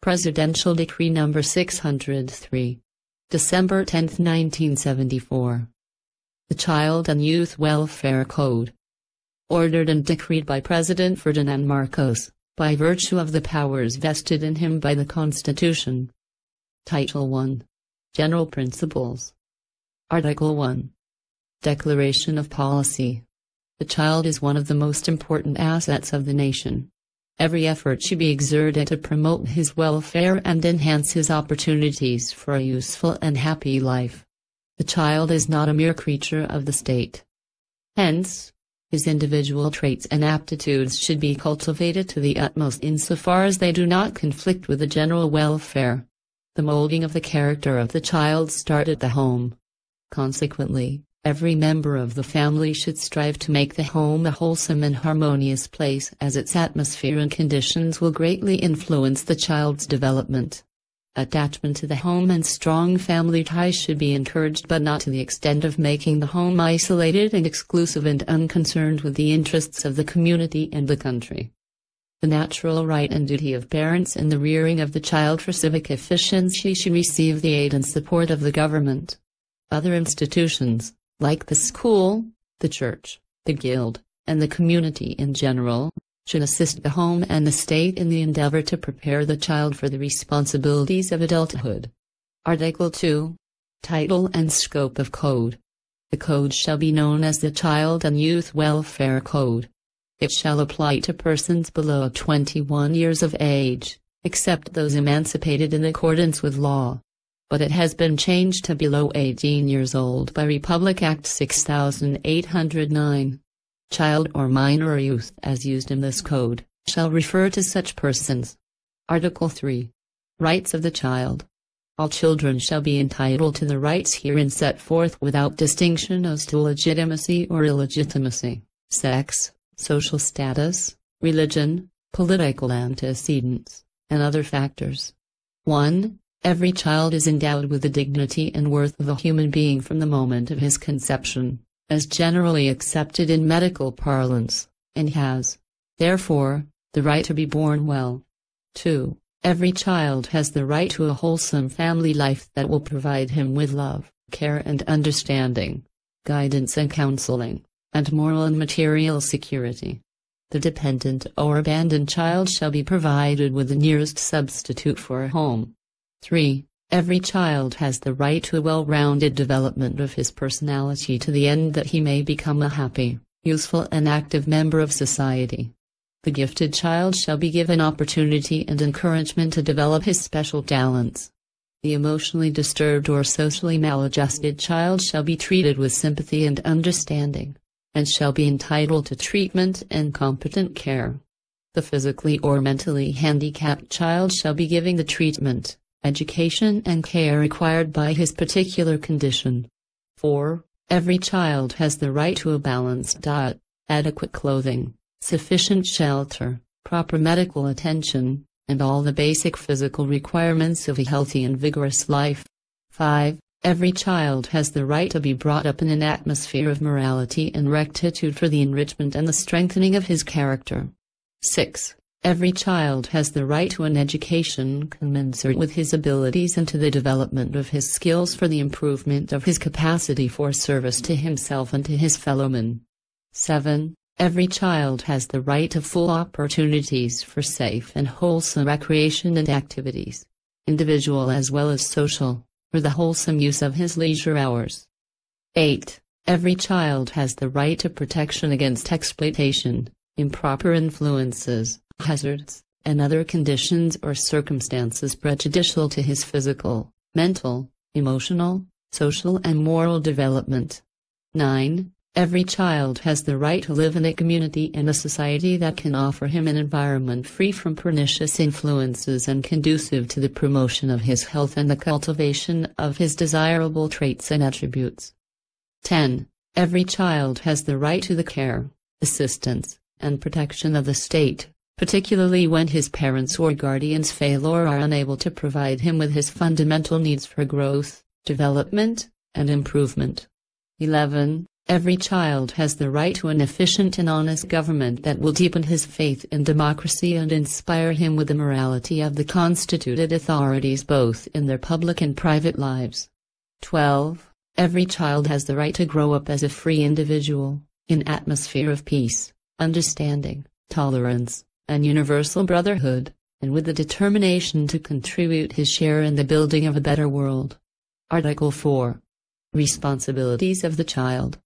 Presidential Decree No. 603. December 10, 1974. The Child and Youth Welfare Code. Ordered and decreed by President Ferdinand Marcos, by virtue of the powers vested in him by the Constitution. Title 1. General Principles. Article 1. Declaration of Policy. The child is one of the most important assets of the nation. Every effort should be exerted to promote his welfare and enhance his opportunities for a useful and happy life. The child is not a mere creature of the state. Hence, his individual traits and aptitudes should be cultivated to the utmost insofar as they do not conflict with the general welfare. The molding of the character of the child starts at the home. Consequently, every member of the family should strive to make the home a wholesome and harmonious place, as its atmosphere and conditions will greatly influence the child's development. Attachment to the home and strong family ties should be encouraged, but not to the extent of making the home isolated and exclusive and unconcerned with the interests of the community and the country. The natural right and duty of parents in the rearing of the child for civic efficiency should receive the aid and support of the government. Other institutions, like the school, the church, the guild, and the community in general, should assist the home and the state in the endeavor to prepare the child for the responsibilities of adulthood. Article 2. Title and Scope of Code. The code shall be known as the Child and Youth Welfare Code. It shall apply to persons below 21 years of age, except those emancipated in accordance with law. But it has been changed to below 18 years old by Republic Act 6809. Child or minor youth, as used in this code, shall refer to such persons. Article 3. Rights of the child. All children shall be entitled to the rights herein set forth without distinction as to legitimacy or illegitimacy, sex, social status, religion, political antecedents, and other factors. 1. Every child is endowed with the dignity and worth of a human being from the moment of his conception, as generally accepted in medical parlance, and has, therefore, the right to be born well. 2. Every child has the right to a wholesome family life that will provide him with love, care and understanding, guidance and counseling, and moral and material security. The dependent or abandoned child shall be provided with the nearest substitute for a home. 3. Every child has the right to a well-rounded development of his personality to the end that he may become a happy, useful and active member of society. The gifted child shall be given opportunity and encouragement to develop his special talents. The emotionally disturbed or socially maladjusted child shall be treated with sympathy and understanding, and shall be entitled to treatment and competent care. The physically or mentally handicapped child shall be given the treatment, education and care required by his particular condition. 4. Every child has the right to a balanced diet, adequate clothing, sufficient shelter, proper medical attention, and all the basic physical requirements of a healthy and vigorous life. 5. Every child has the right to be brought up in an atmosphere of morality and rectitude for the enrichment and the strengthening of his character. 6. Every child has the right to an education commensurate with his abilities and to the development of his skills for the improvement of his capacity for service to himself and to his fellowmen. 7. Every child has the right to full opportunities for safe and wholesome recreation and activities, individual as well as social, for the wholesome use of his leisure hours. 8. Every child has the right to protection against exploitation, improper influences, hazards, and other conditions or circumstances prejudicial to his physical, mental, emotional, social and moral development. 9. Every child has the right to live in a community and a society that can offer him an environment free from pernicious influences and conducive to the promotion of his health and the cultivation of his desirable traits and attributes. 10. Every child has the right to the care, assistance, and protection of the state, particularly when his parents or guardians fail or are unable to provide him with his fundamental needs for growth, development, and improvement. 11. Every child has the right to an efficient and honest government that will deepen his faith in democracy and inspire him with the morality of the constituted authorities both in their public and private lives. 12. Every child has the right to grow up as a free individual, in an atmosphere of peace, understanding, tolerance, and universal brotherhood, and with the determination to contribute his share in the building of a better world. Article 4. Responsibilities of the child.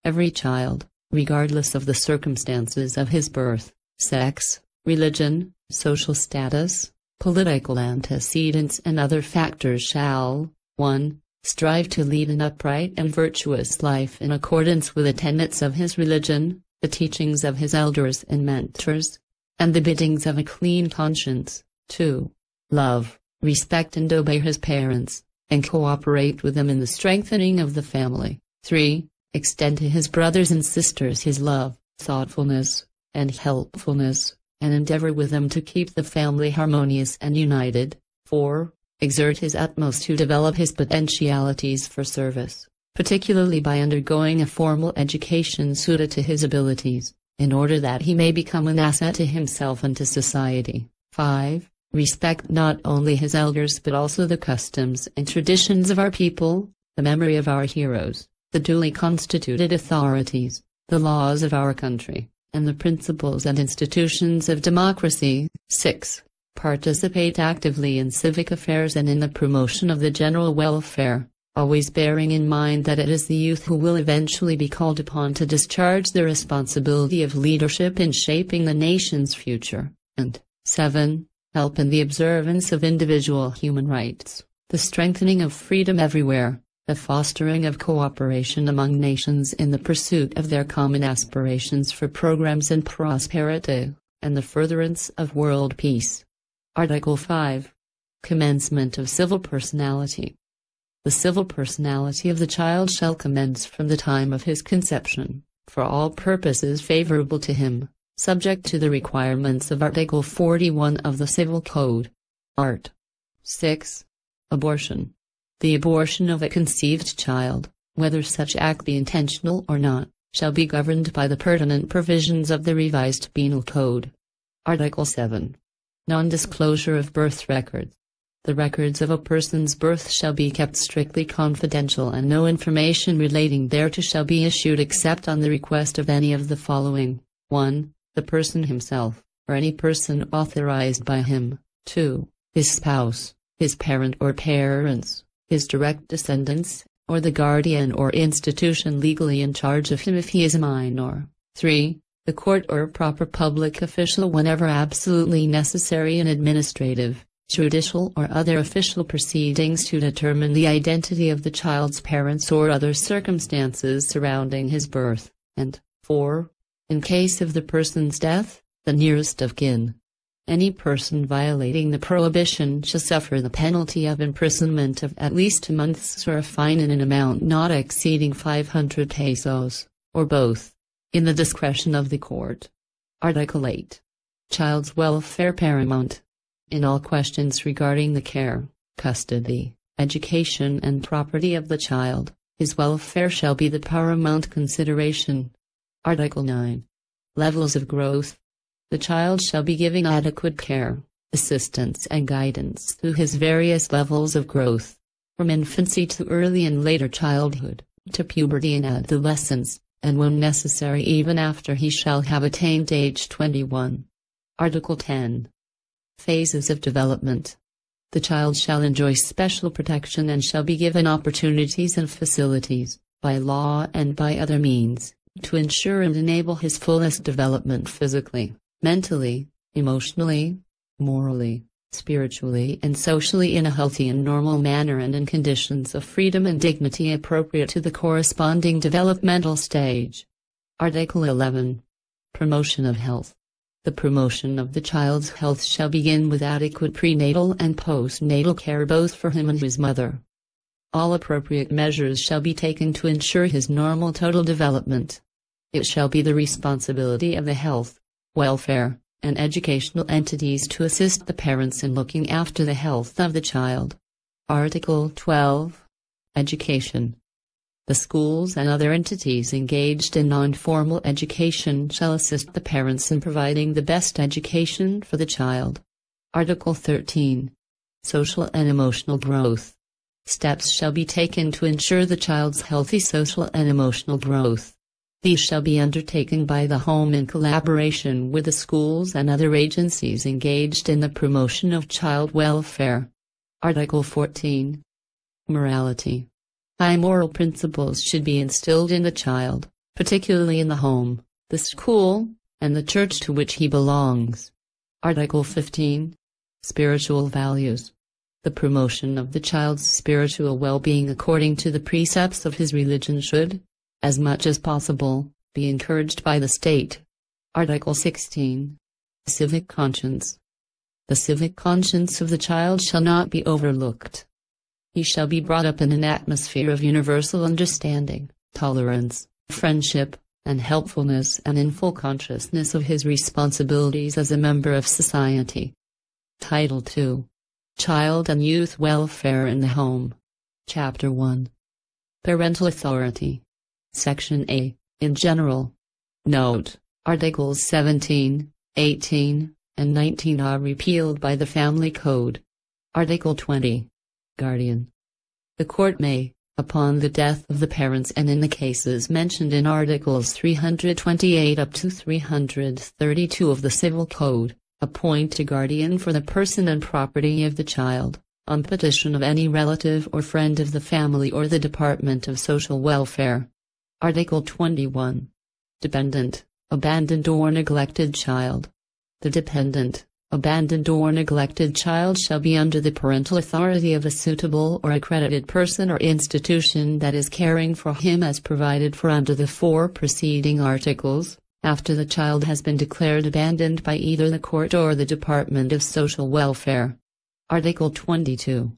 Every child, regardless of the circumstances of his birth, sex, religion, social status, political antecedents and other factors shall, 1. Strive to lead an upright and virtuous life in accordance with the tenets of his religion, the teachings of his elders and mentors, and the biddings of a clean conscience. 2. Love, respect and obey his parents, and cooperate with them in the strengthening of the family. 3. Extend to his brothers and sisters his love, thoughtfulness, and helpfulness, and endeavor with them to keep the family harmonious and united. 4. Exert his utmost to develop his potentialities for service, particularly by undergoing a formal education suited to his abilities, in order that he may become an asset to himself and to society. 5. Respect not only his elders but also the customs and traditions of our people, the memory of our heroes, the duly constituted authorities, the laws of our country, and the principles and institutions of democracy. 6. Participate actively in civic affairs and in the promotion of the general welfare, always bearing in mind that it is the youth who will eventually be called upon to discharge the responsibility of leadership in shaping the nation's future. And 7. Help in the observance of individual human rights, the strengthening of freedom everywhere, the fostering of cooperation among nations in the pursuit of their common aspirations for programs and prosperity, and the furtherance of world peace. Article 5. Commencement of civil personality. The civil personality of the child shall commence from the time of his conception, for all purposes favorable to him, subject to the requirements of Article 41 of the Civil Code. Art. 6. Abortion. The abortion of a conceived child, whether such act be intentional or not, shall be governed by the pertinent provisions of the revised Penal Code. Article 7. Non-disclosure of birth records. The records of a person's birth shall be kept strictly confidential and no information relating thereto shall be issued except on the request of any of the following. 1. The person himself, or any person authorized by him. 2. His spouse, his parent or parents, his direct descendants, or the guardian or institution legally in charge of him if he is a minor. 3. The court or proper public official whenever absolutely necessary in administrative, judicial or other official proceedings to determine the identity of the child's parents or other circumstances surrounding his birth. And 4. In case of the person's death, the nearest of kin. Any person violating the prohibition shall suffer the penalty of imprisonment of at least 2 months or a fine in an amount not exceeding 500 pesos, or both, in the discretion of the court. Article 8. Child's welfare paramount. In all questions regarding the care, custody, education and property of the child, his welfare shall be the paramount consideration. Article 9. Levels of growth. The child shall be given adequate care, assistance and guidance through his various levels of growth, from infancy to early and later childhood, to puberty and adolescence, and when necessary even after he shall have attained age 21. Article 10. Phases of development. The child shall enjoy special protection and shall be given opportunities and facilities, by law and by other means, to ensure and enable his fullest development physically, mentally, emotionally, morally, spiritually and socially in a healthy and normal manner and in conditions of freedom and dignity appropriate to the corresponding developmental stage. Article 11. Promotion of health. The promotion of the child's health shall begin with adequate prenatal and postnatal care both for him and his mother. All appropriate measures shall be taken to ensure his normal total development. It shall be the responsibility of the health, welfare, and educational entities to assist the parents in looking after the health of the child. Article 12. Education. The schools and other entities engaged in non-formal education shall assist the parents in providing the best education for the child. Article 13. Social and emotional growth. Steps shall be taken to ensure the child's healthy social and emotional growth. These shall be undertaken by the home in collaboration with the schools and other agencies engaged in the promotion of child welfare. Article 14. Morality. High moral principles should be instilled in the child, particularly in the home, the school, and the church to which he belongs. Article 15. Spiritual values. The promotion of the child's spiritual well-being according to the precepts of his religion should, as much as possible, be encouraged by the state. Article 16. Civic conscience. The civic conscience of the child shall not be overlooked. He shall be brought up in an atmosphere of universal understanding, tolerance, friendship, and helpfulness, and in full consciousness of his responsibilities as a member of society. Title II. Child and Youth Welfare in the Home. Chapter 1. Parental Authority. Section A. In general. Note: Articles 17, 18, and 19 are repealed by the Family Code. Article 20. Guardian. The court may, upon the death of the parents and in the cases mentioned in Articles 328 up to 332 of the Civil Code, appoint a guardian for the person and property of the child, on petition of any relative or friend of the family or the Department of Social Welfare. Article 21. Dependent, abandoned or neglected child. The dependent, abandoned or neglected child shall be under the parental authority of a suitable or accredited person or institution that is caring for him as provided for under the four preceding articles, after the child has been declared abandoned by either the court or the Department of Social Welfare. Article 22.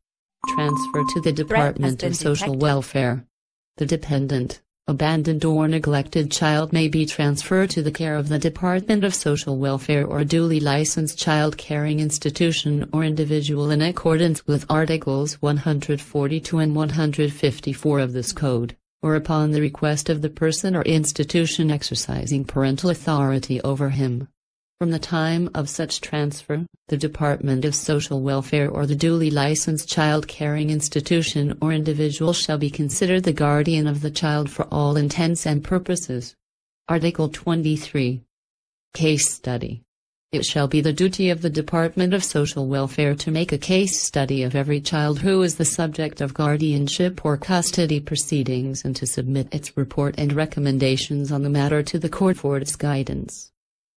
Transfer to the Department of Social Welfare. The dependent, abandoned or neglected child may be transferred to the care of the Department of Social Welfare or duly licensed child caring institution or individual in accordance with Articles 142 and 154 of this Code, or upon the request of the person or institution exercising parental authority over him. From the time of such transfer, the Department of Social Welfare or the duly licensed child caring institution or individual shall be considered the guardian of the child for all intents and purposes. Article 23. Case study. It shall be the duty of the Department of Social Welfare to make a case study of every child who is the subject of guardianship or custody proceedings and to submit its report and recommendations on the matter to the court for its guidance.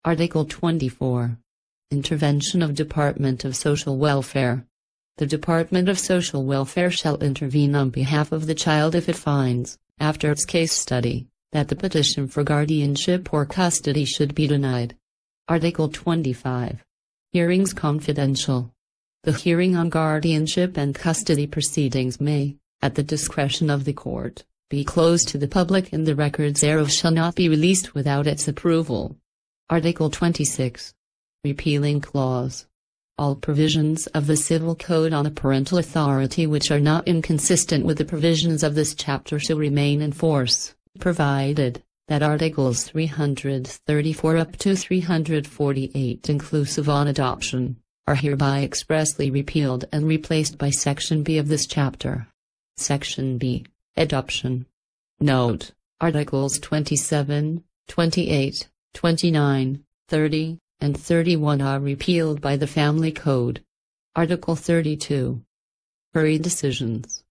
Article 24. Intervention of Department of Social Welfare. The Department of Social Welfare shall intervene on behalf of the child if it finds, after its case study, that the petition for guardianship or custody should be denied. Article 25. Hearings confidential. The hearing on guardianship and custody proceedings may, at the discretion of the court, be closed to the public and the records thereof shall not be released without its approval. Article 26. Repealing clause. All provisions of the Civil Code on the parental authority which are not inconsistent with the provisions of this chapter shall remain in force, provided that Articles 334 up to 348 inclusive on adoption, are hereby expressly repealed and replaced by Section B of this chapter. Section B. Adoption. Note: Articles 27, 28, 29, 30, and 31 are repealed by the Family Code. Article 32. Hurried decisions.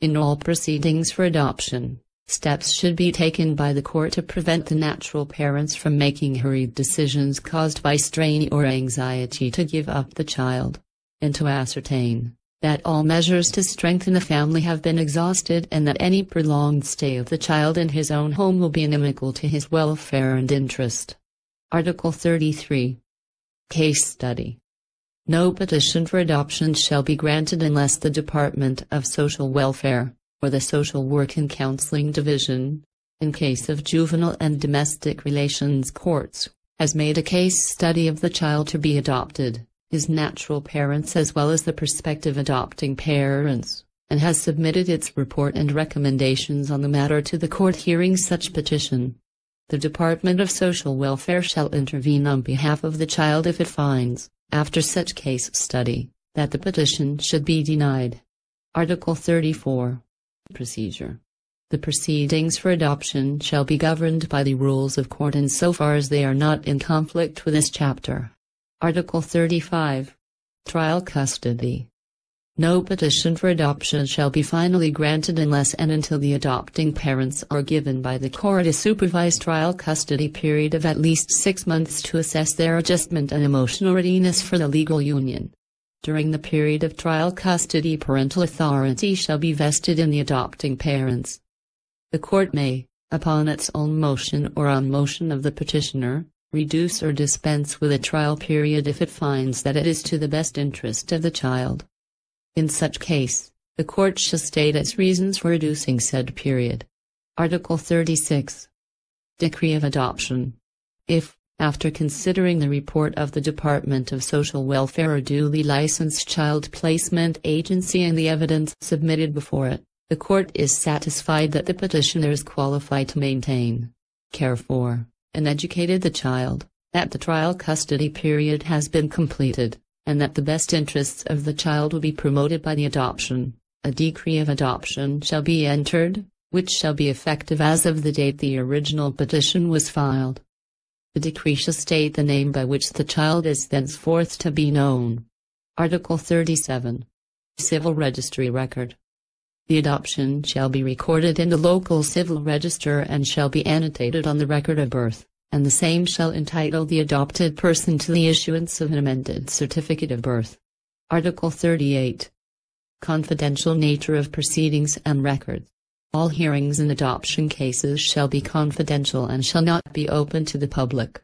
In all proceedings for adoption, steps should be taken by the court to prevent the natural parents from making hurried decisions caused by strain or anxiety to give up the child, and to ascertain that all measures to strengthen the family have been exhausted and that any prolonged stay of the child in his own home will be inimical to his welfare and interest. Article 33. Case study. No petition for adoption shall be granted unless the Department of Social Welfare, or the Social Work and Counseling Division, in case of juvenile and domestic relations courts, has made a case study of the child to be adopted, his natural parents as well as the prospective adopting parents, and has submitted its report and recommendations on the matter to the court hearing such petition. The Department of Social Welfare shall intervene on behalf of the child if it finds, after such case study, that the petition should be denied. Article 34. Procedure. The proceedings for adoption shall be governed by the rules of court insofar as they are not in conflict with this chapter. Article 35. Trial custody. No petition for adoption shall be finally granted unless and until the adopting parents are given by the court a supervised trial custody period of at least 6 months to assess their adjustment and emotional readiness for the legal union. During the period of trial custody, parental authority shall be vested in the adopting parents. The court may, upon its own motion or on motion of the petitioner, reduce or dispense with a trial period if it finds that it is to the best interest of the child. In such case, the court shall state its reasons for reducing said period. Article 36. Decree of adoption. If, after considering the report of the Department of Social Welfare or duly licensed child placement agency and the evidence submitted before it, the court is satisfied that the petitioner is qualified to maintain, care for, and educate the child, that the trial custody period has been completed, and that the best interests of the child will be promoted by the adoption, a decree of adoption shall be entered, which shall be effective as of the date the original petition was filed. The decree shall state the name by which the child is thenceforth to be known. Article 37. Civil Registry Record. The adoption shall be recorded in the local civil register and shall be annotated on the record of birth, and the same shall entitle the adopted person to the issuance of an amended certificate of birth. Article 38. Confidential nature of proceedings and records. All hearings in adoption cases shall be confidential and shall not be open to the public.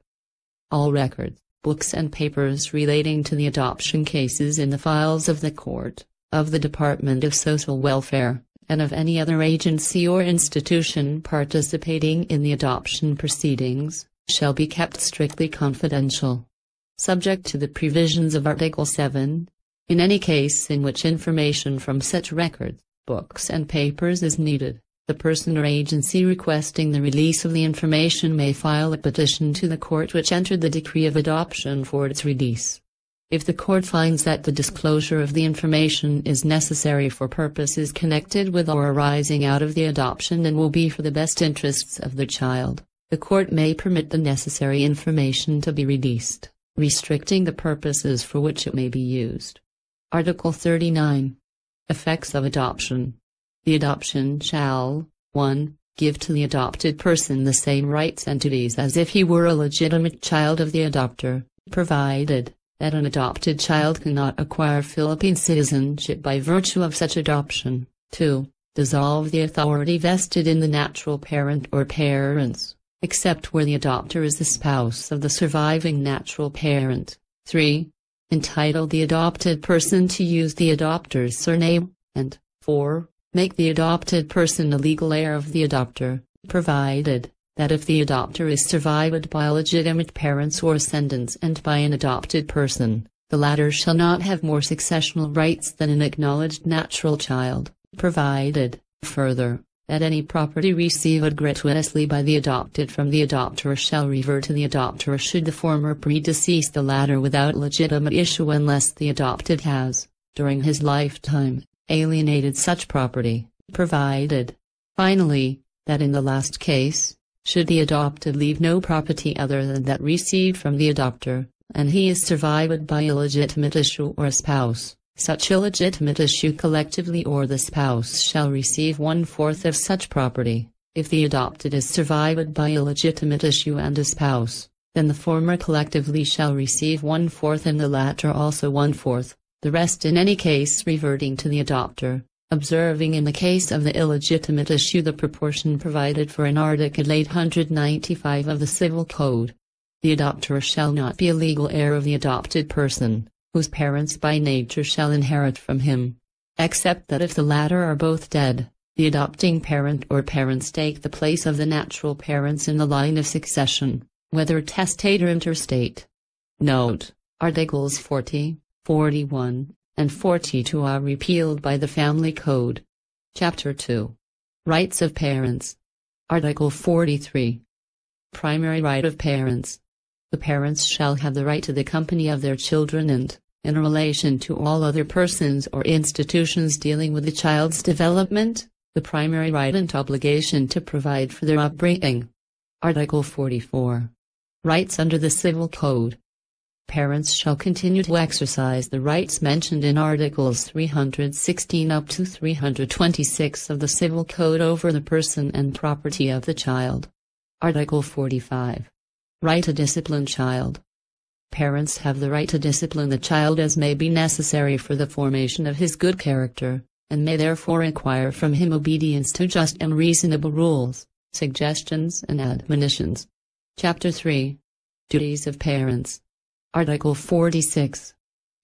All records, books and papers relating to the adoption cases in the files of the court, of the Department of Social Welfare, and of any other agency or institution participating in the adoption proceedings, shall be kept strictly confidential. Subject to the provisions of Article 7, in any case in which information from such records, books and papers is needed, the person or agency requesting the release of the information may file a petition to the court which entered the decree of adoption for its release. If the court finds that the disclosure of the information is necessary for purposes connected with or arising out of the adoption and will be for the best interests of the child, the court may permit the necessary information to be released, restricting the purposes for which it may be used. Article 39. Effects of adoption. The adoption shall, 1. Give to the adopted person the same rights and duties as if he were a legitimate child of the adopter, provided that an adopted child cannot acquire Philippine citizenship by virtue of such adoption. 2. Dissolve the authority vested in the natural parent or parents, except where the adopter is the spouse of the surviving natural parent. 3. Entitle the adopted person to use the adopter's surname, and 4. Make the adopted person a legal heir of the adopter, provided that if the adopter is survived by legitimate parents or ascendants and by an adopted person, the latter shall not have more successional rights than an acknowledged natural child, provided, further, that any property received gratuitously by the adopted from the adopter shall revert to the adopter should the former predecease the latter without legitimate issue unless the adopted has, during his lifetime, alienated such property, provided, finally, that in the last case, should the adopted leave no property other than that received from the adopter, and he is survived by illegitimate issue or a spouse, such illegitimate issue collectively or the spouse shall receive 1/4 of such property. If the adopted is survived by illegitimate issue and a spouse, then the former collectively shall receive 1/4 and the latter also 1/4, the rest in any case reverting to the adopter, observing in the case of the illegitimate issue the proportion provided for in Article 895 of the Civil Code. The adopter shall not be a legal heir of the adopted person, whose parents by nature shall inherit from him, except that if the latter are both dead, the adopting parent or parents take the place of the natural parents in the line of succession, whether testate or interstate. Note: Articles 40, 41, and 42 are repealed by the Family Code. Chapter 2. Rights of Parents. Article 43. Primary right of parents. The parents shall have the right to the company of their children and, in relation to all other persons or institutions dealing with the child's development, the primary right and obligation to provide for their upbringing. Article 44. Rights under the Civil Code. Parents shall continue to exercise the rights mentioned in Articles 316 up to 326 of the Civil Code over the person and property of the child. Article 45. Right to discipline child. Parents have the right to discipline the child as may be necessary for the formation of his good character, and may therefore require from him obedience to just and reasonable rules, suggestions and admonitions. Chapter 3. Duties of Parents. Article 46.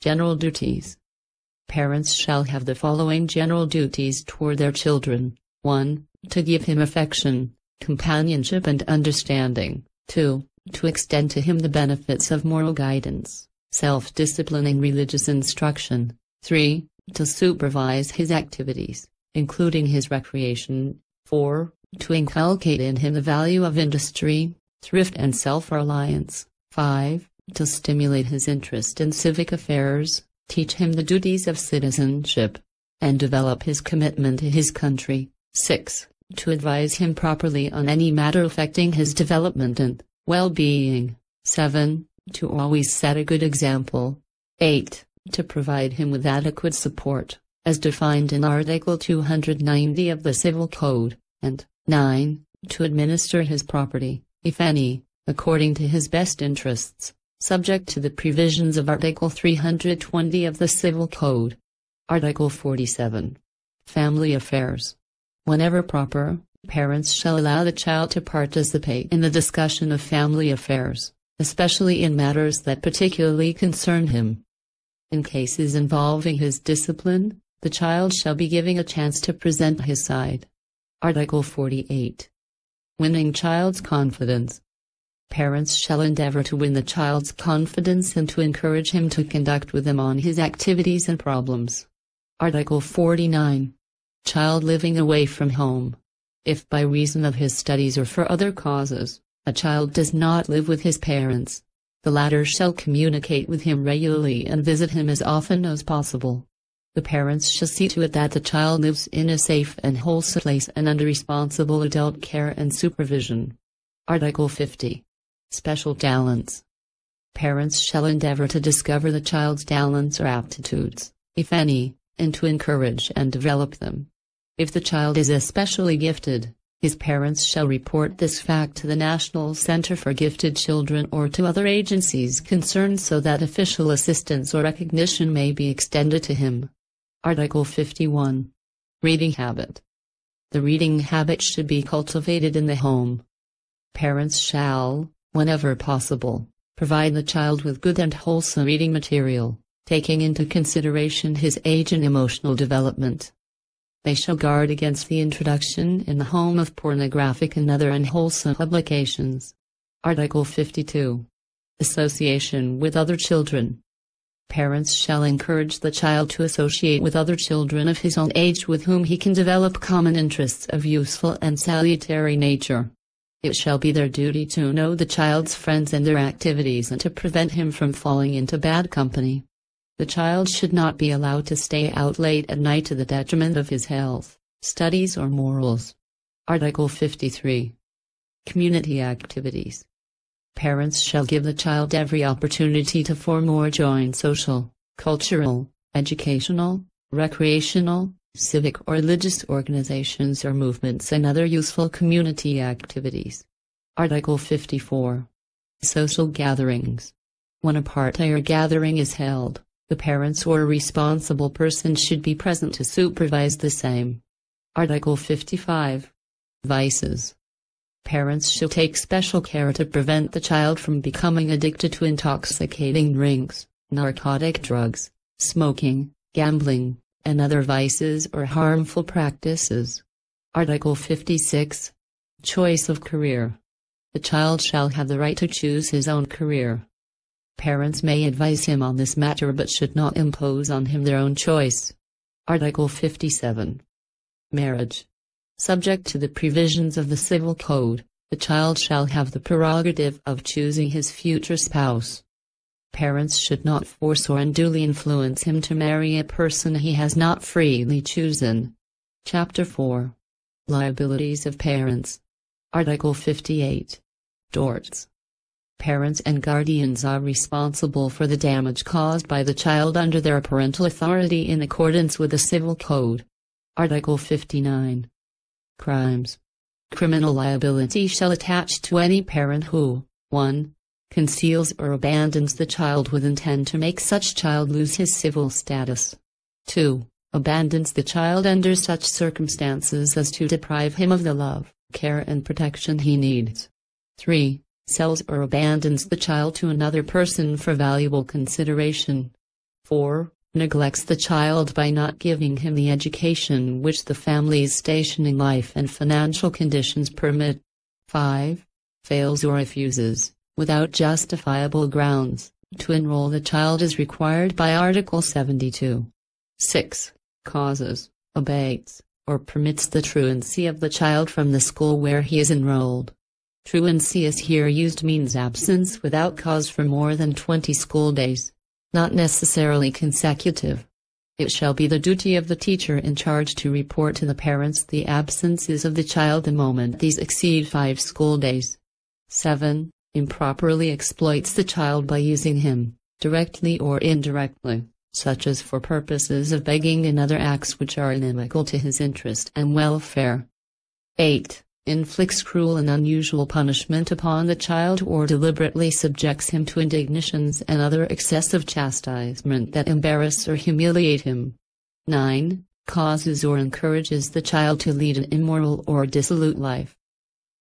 General Duties. Parents shall have the following general duties toward their children. 1. To give him affection, companionship and understanding. 2. To extend to him the benefits of moral guidance, self-disciplining religious instruction. 3. To supervise his activities, including his recreation. 4. To inculcate in him the value of industry, thrift and self-reliance. 5. To stimulate his interest in civic affairs, teach him the duties of citizenship, and develop his commitment to his country. 6. To advise him properly on any matter affecting his development and well-being. 7. To always set a good example. 8. To provide him with adequate support, as defined in Article 290 of the Civil Code, and 9. To administer his property, if any, according to his best interests, subject to the provisions of Article 320 of the Civil Code. Article 47. Family Affairs. Whenever proper, parents shall allow the child to participate in the discussion of family affairs, especially in matters that particularly concern him. In cases involving his discipline, the child shall be given a chance to present his side. Article 48. Winning child's confidence. Parents shall endeavor to win the child's confidence and to encourage him to conduct with them on his activities and problems. Article 49. Child living away from home. If by reason of his studies or for other causes, a child does not live with his parents, the latter shall communicate with him regularly and visit him as often as possible. The parents shall see to it that the child lives in a safe and wholesome place and under responsible adult care and supervision. Article 50. Special talents. Parents shall endeavor to discover the child's talents or aptitudes, if any, and to encourage and develop them. If the child is especially gifted, his parents shall report this fact to the National Center for Gifted Children or to other agencies concerned so that official assistance or recognition may be extended to him. Article 51. Reading habit. The reading habit should be cultivated in the home. Parents shall, whenever possible, provide the child with good and wholesome reading material, taking into consideration his age and emotional development. They shall guard against the introduction in the home of pornographic and other unwholesome publications. Article 52. Association with other children. Parents shall encourage the child to associate with other children of his own age with whom he can develop common interests of useful and salutary nature. It shall be their duty to know the child's friends and their activities and to prevent him from falling into bad company. The child should not be allowed to stay out late at night to the detriment of his health, studies or morals. Article 53. Community activities. Parents shall give the child every opportunity to form or join social, cultural, educational, recreational, civic or religious organizations or movements and other useful community activities. Article 54. Social gatherings. When a party or gathering is held, the parents or a responsible person should be present to supervise the same. Article 55. Vices. Parents should take special care to prevent the child from becoming addicted to intoxicating drinks, narcotic drugs, smoking, gambling, and other vices or harmful practices. Article 56. Choice of career. The child shall have the right to choose his own career. Parents may advise him on this matter but should not impose on him their own choice. Article 57. Marriage. Subject to the provisions of the Civil Code, the child shall have the prerogative of choosing his future spouse. Parents should not force or unduly influence him to marry a person he has not freely chosen. Chapter 4. Liabilities of parents. Article 58. Torts. Parents and guardians are responsible for the damage caused by the child under their parental authority in accordance with the Civil Code. Article 59. Crimes. Criminal liability shall attach to any parent who 1. Conceals or abandons the child with intent to make such child lose his civil status. 2. Abandons the child under such circumstances as to deprive him of the love, care and protection he needs. 3. Sells or abandons the child to another person for valuable consideration. 4. Neglects the child by not giving him the education which the family's station in life and financial conditions permit. 5. Fails or refuses, without justifiable grounds, to enroll the child as required by Article 72. 6. Causes, abates, or permits the truancy of the child from the school where he is enrolled. Truancy as here used means absence without cause for more than 20 school days, not necessarily consecutive. It shall be the duty of the teacher in charge to report to the parents the absences of the child the moment these exceed 5 school days. 7. Improperly exploits the child by using him, directly or indirectly, such as for purposes of begging and other acts which are inimical to his interest and welfare. 8. Inflicts cruel and unusual punishment upon the child or deliberately subjects him to indignations and other excessive chastisement that embarrass or humiliate him. 9. Causes or encourages the child to lead an immoral or dissolute life.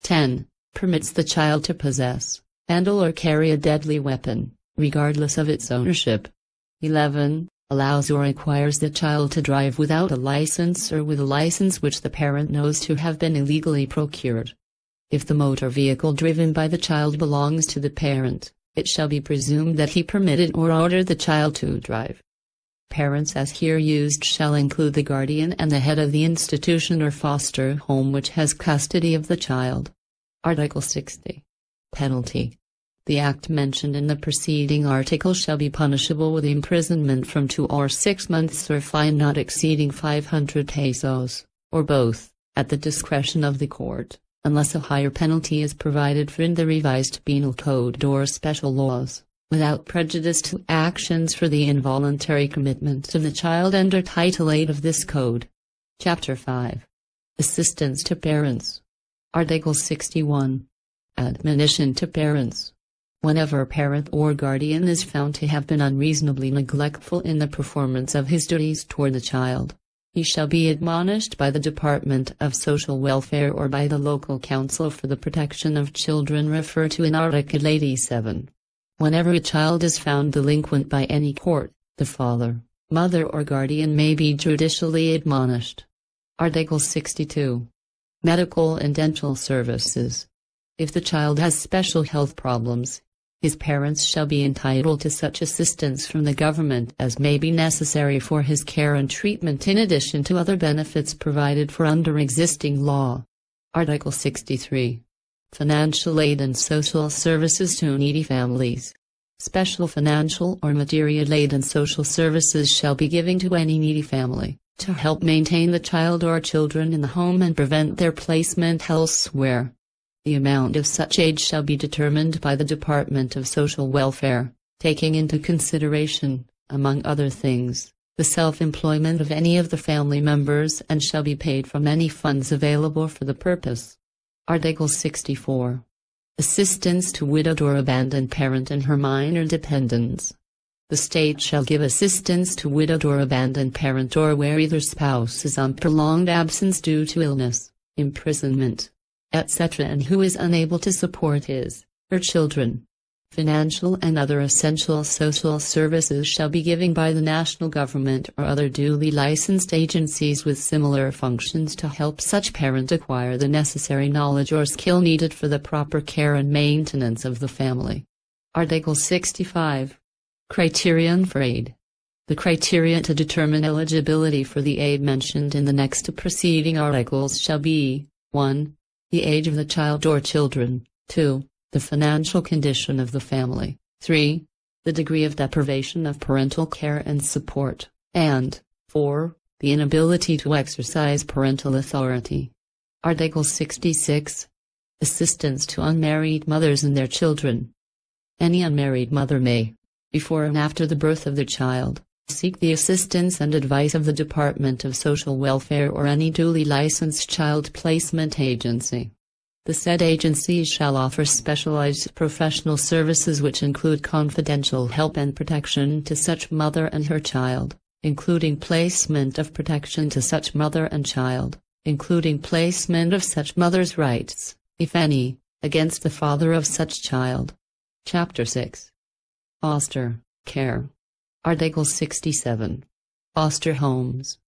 10. Permits the child to possess, handle or carry a deadly weapon, regardless of its ownership. 11. Allows or requires the child to drive without a license or with a license which the parent knows to have been illegally procured. If the motor vehicle driven by the child belongs to the parent, it shall be presumed that he permitted or ordered the child to drive. Parents as here used shall include the guardian and the head of the institution or foster home which has custody of the child. Article 60. Penalty. The act mentioned in the preceding article shall be punishable with imprisonment from 2 or 6 months or fine not exceeding 500 pesos, or both, at the discretion of the court, unless a higher penalty is provided for in the revised penal code or special laws, without prejudice to actions for the involuntary commitment of the child under Title 8 of this code. Chapter 5. Assistance to parents. Article 61. Admonition to parents. Whenever a parent or guardian is found to have been unreasonably neglectful in the performance of his duties toward the child, he shall be admonished by the Department of Social Welfare or by the local council for the protection of children referred to in Article 87. Whenever a child is found delinquent by any court, the father, mother or guardian may be judicially admonished. Article 62. Medical and dental services. If the child has special health problems, his parents shall be entitled to such assistance from the government as may be necessary for his care and treatment in addition to other benefits provided for under existing law. Article 63. Financial aid and social services to needy families. Special financial or material aid and social services shall be given to any needy family, to help maintain the child or children in the home and prevent their placement elsewhere. The amount of such aid shall be determined by the Department of Social Welfare, taking into consideration, among other things, the self-employment of any of the family members and shall be paid from any funds available for the purpose. Article 64. Assistance to widowed or abandoned parent and her minor dependents. The state shall give assistance to widowed or abandoned parent or where either spouse is on prolonged absence due to illness, imprisonment, etc. and who is unable to support his, her children. Financial and other essential social services shall be given by the national government or other duly licensed agencies with similar functions to help such parent acquire the necessary knowledge or skill needed for the proper care and maintenance of the family. Article 65. Criterion for aid. The criteria to determine eligibility for the aid mentioned in the next preceding articles shall be 1. The age of the child or children, 2. The financial condition of the family, 3. The degree of deprivation of parental care and support, and 4. The inability to exercise parental authority. Article 66. Assistance to unmarried mothers and their children. Any unmarried mother may, before and after the birth of their child, seek the assistance and advice of the Department of Social Welfare or any duly licensed child placement agency. The said agency shall offer specialized professional services which include confidential help and protection to such mother and her child, including placement of protection to such mother and child, including placement of such mother's rights, if any, against the father of such child. Chapter 6. Foster care. Article 67. Foster homes.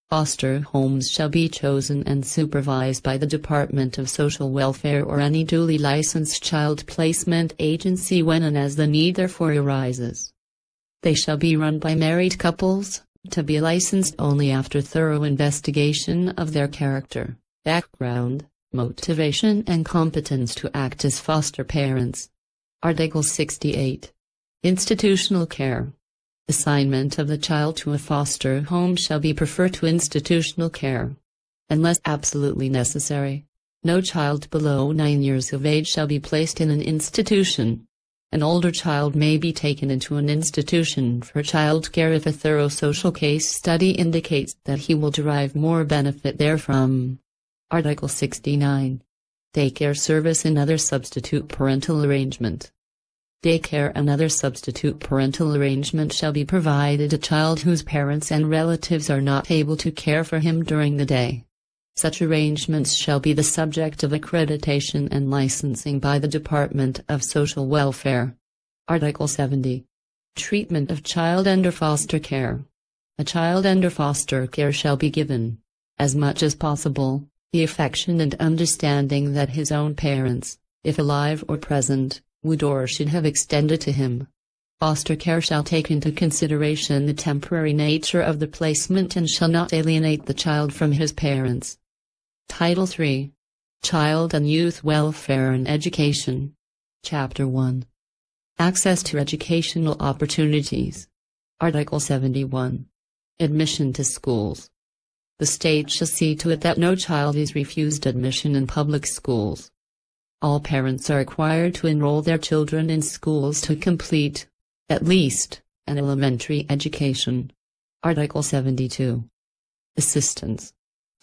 Foster homes shall be chosen and supervised by the Department of Social Welfare or any duly licensed child placement agency when and as the need therefor arises. They shall be run by married couples, to be licensed only after thorough investigation of their character, background, motivation and competence to act as foster parents. Article 68. Institutional care. Assignment of the child to a foster home shall be preferred to institutional care. Unless absolutely necessary, no child below 9 years of age shall be placed in an institution. An older child may be taken into an institution for child care if a thorough social case study indicates that he will derive more benefit therefrom. Article 69. Daycare service and other substitute parental arrangement. Daycare and other substitute parental arrangement shall be provided to a child whose parents and relatives are not able to care for him during the day. Such arrangements shall be the subject of accreditation and licensing by the Department of Social Welfare. Article 70. Treatment of child under foster care. A child under foster care shall be given, as much as possible, the affection and understanding that his own parents, if alive or present, would or should have extended to him. Foster care shall take into consideration the temporary nature of the placement and shall not alienate the child from his parents. Title III. Child and Youth Welfare and Education. Chapter 1. Access to educational opportunities. Article 71. Admission to schools. The state shall see to it that no child is refused admission in public schools. All parents are required to enroll their children in schools to complete, at least, an elementary education. Article 72. Assistance.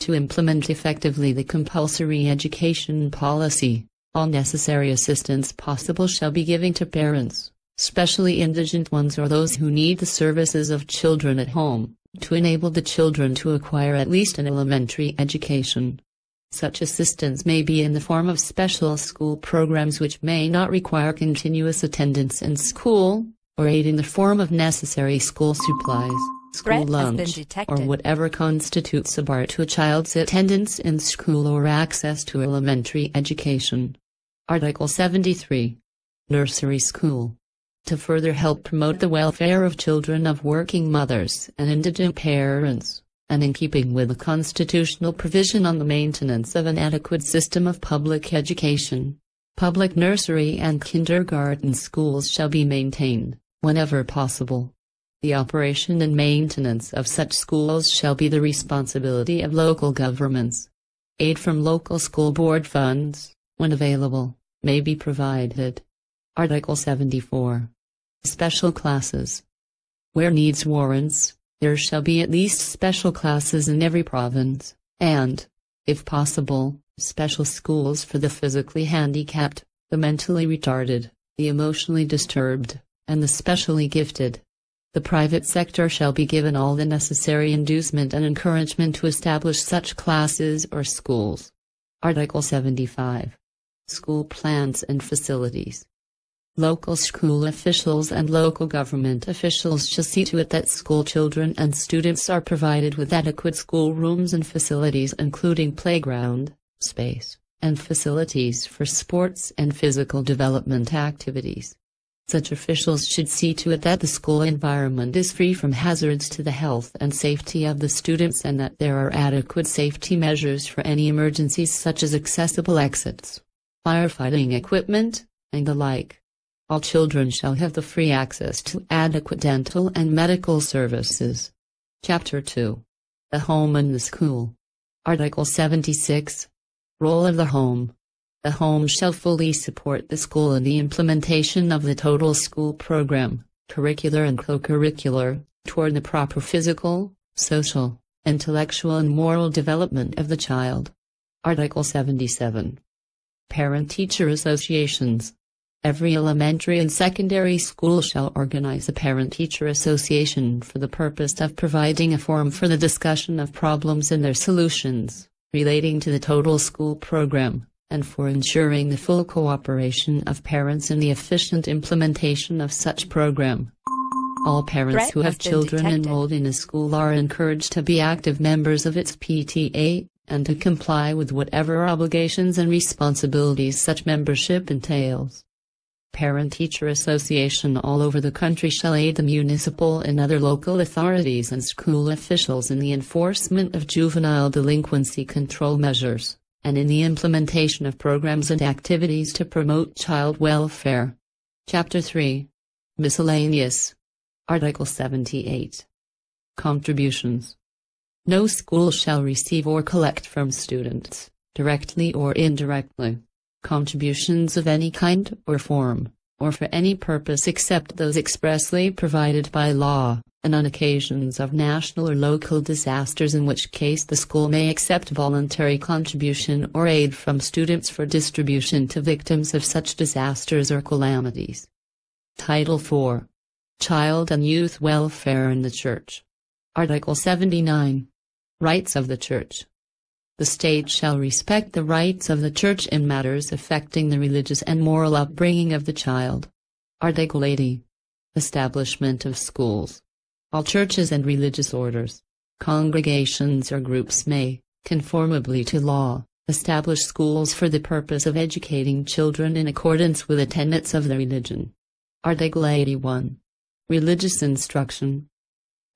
To implement effectively the compulsory education policy, all necessary assistance possible shall be given to parents, especially indigent ones or those who need the services of children at home, to enable the children to acquire at least an elementary education. Such assistance may be in the form of special school programs which may not require continuous attendance in school, or aid in the form of necessary school supplies, school lunch, or whatever constitutes a bar to a child's attendance in school or access to elementary education. Article 73. Nursery school. To further help promote the welfare of children of working mothers and indigent parents, and in keeping with the constitutional provision on the maintenance of an adequate system of public education, public nursery and kindergarten schools shall be maintained, whenever possible. The operation and maintenance of such schools shall be the responsibility of local governments. Aid from local school board funds, when available, may be provided. Article 74. Special classes. Where needs warrants, there shall be at least special classes in every province, and, if possible, special schools for the physically handicapped, the mentally retarded, the emotionally disturbed, and the specially gifted. The private sector shall be given all the necessary inducement and encouragement to establish such classes or schools. Article 75. School plans and facilities. Local school officials and local government officials shall see to it that school children and students are provided with adequate school rooms and facilities including playground, space, and facilities for sports and physical development activities. Such officials should see to it that the school environment is free from hazards to the health and safety of the students and that there are adequate safety measures for any emergencies such as accessible exits, firefighting equipment, and the like. All children shall have the free access to adequate dental and medical services. Chapter 2. The Home and the School. Article 76. Role of the Home. The home shall fully support the school in the implementation of the total school program, curricular and co-curricular, toward the proper physical, social, intellectual and moral development of the child. Article 77. Parent-teacher associations. Every elementary and secondary school shall organize a parent-teacher association for the purpose of providing a forum for the discussion of problems and their solutions, relating to the total school program, and for ensuring the full cooperation of parents in the efficient implementation of such program. All parents who have children enrolled in a school are encouraged to be active members of its PTA, and to comply with whatever obligations and responsibilities such membership entails. Parent-teacher association all over the country shall aid the municipal and other local authorities and school officials in the enforcement of juvenile delinquency control measures, and in the implementation of programs and activities to promote child welfare. Chapter 3. Miscellaneous. Article 78. Contributions. No school shall receive or collect from students, directly or indirectly, contributions of any kind or form, or for any purpose except those expressly provided by law, and on occasions of national or local disasters, in which case the school may accept voluntary contribution or aid from students for distribution to victims of such disasters or calamities. Title 4. Child and Youth Welfare in the Church. Article 79. Rights of the Church. The state shall respect the rights of the Church in matters affecting the religious and moral upbringing of the child. Article 80. Establishment of schools. All churches and religious orders, congregations or groups may, conformably to law, establish schools for the purpose of educating children in accordance with the tenets of the religion. Article 81. Religious instruction.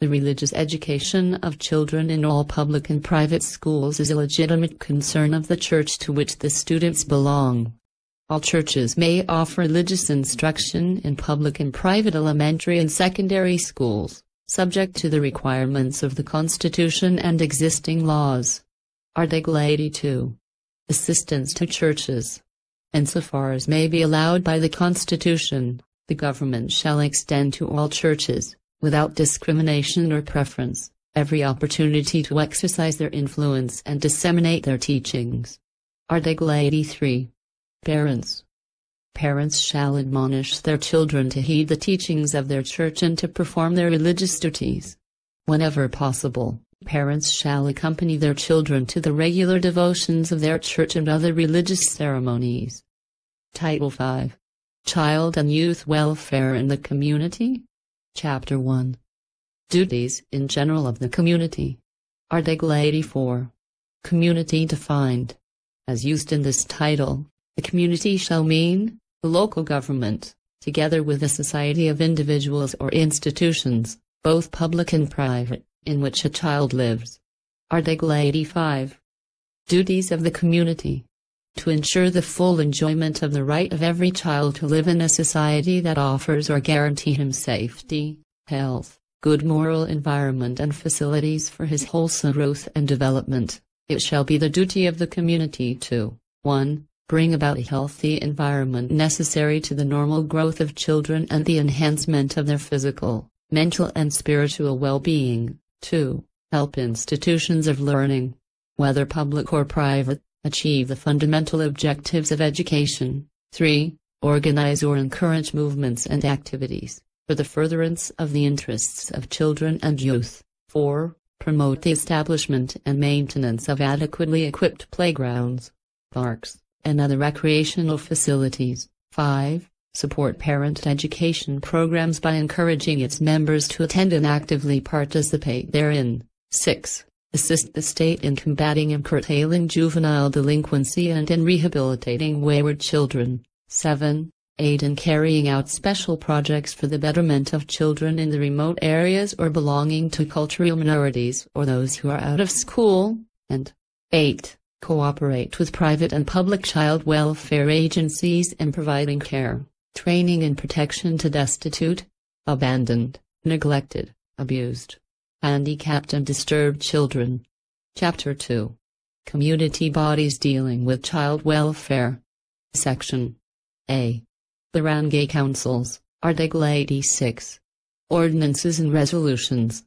The religious education of children in all public and private schools is a legitimate concern of the church to which the students belong. All churches may offer religious instruction in public and private elementary and secondary schools, subject to the requirements of the Constitution and existing laws. Article 82. Assistance to churches. Insofar as may be allowed by the Constitution, the government shall extend to all churches, without discrimination or preference, every opportunity to exercise their influence and disseminate their teachings. Article 83. Parents. Parents shall admonish their children to heed the teachings of their church and to perform their religious duties. Whenever possible, parents shall accompany their children to the regular devotions of their church and other religious ceremonies. Title 5. Child and Youth Welfare in the Community. Chapter 1. Duties in general of the community. Article 84. Community defined. As used in this title, the community shall mean the local government, together with a society of individuals or institutions, both public and private, in which a child lives. Article 85. Duties of the community. To ensure the full enjoyment of the right of every child to live in a society that offers or guarantee him safety, health, good moral environment and facilities for his wholesome growth and development, it shall be the duty of the community to 1. Bring about a healthy environment necessary to the normal growth of children and the enhancement of their physical, mental and spiritual well-being. 2. Help institutions of learning, whether public or private, achieve the fundamental objectives of education. 3. Organize or encourage movements and activities for the furtherance of the interests of children and youth. 4. Promote the establishment and maintenance of adequately equipped playgrounds, parks, and other recreational facilities. 5. Support parent education programs by encouraging its members to attend and actively participate therein. 6. Assist the state in combating and curtailing juvenile delinquency and in rehabilitating wayward children. 7. aid in carrying out special projects for the betterment of children in the remote areas or belonging to cultural minorities or those who are out of school, and 8. Cooperate with private and public child welfare agencies in providing care, training and protection to destitute, abandoned, neglected, abused, handicapped and disturbed children. Chapter 2. Community bodies dealing with child welfare. Section A. Barangay Councils, Article 86. Ordinances and Resolutions.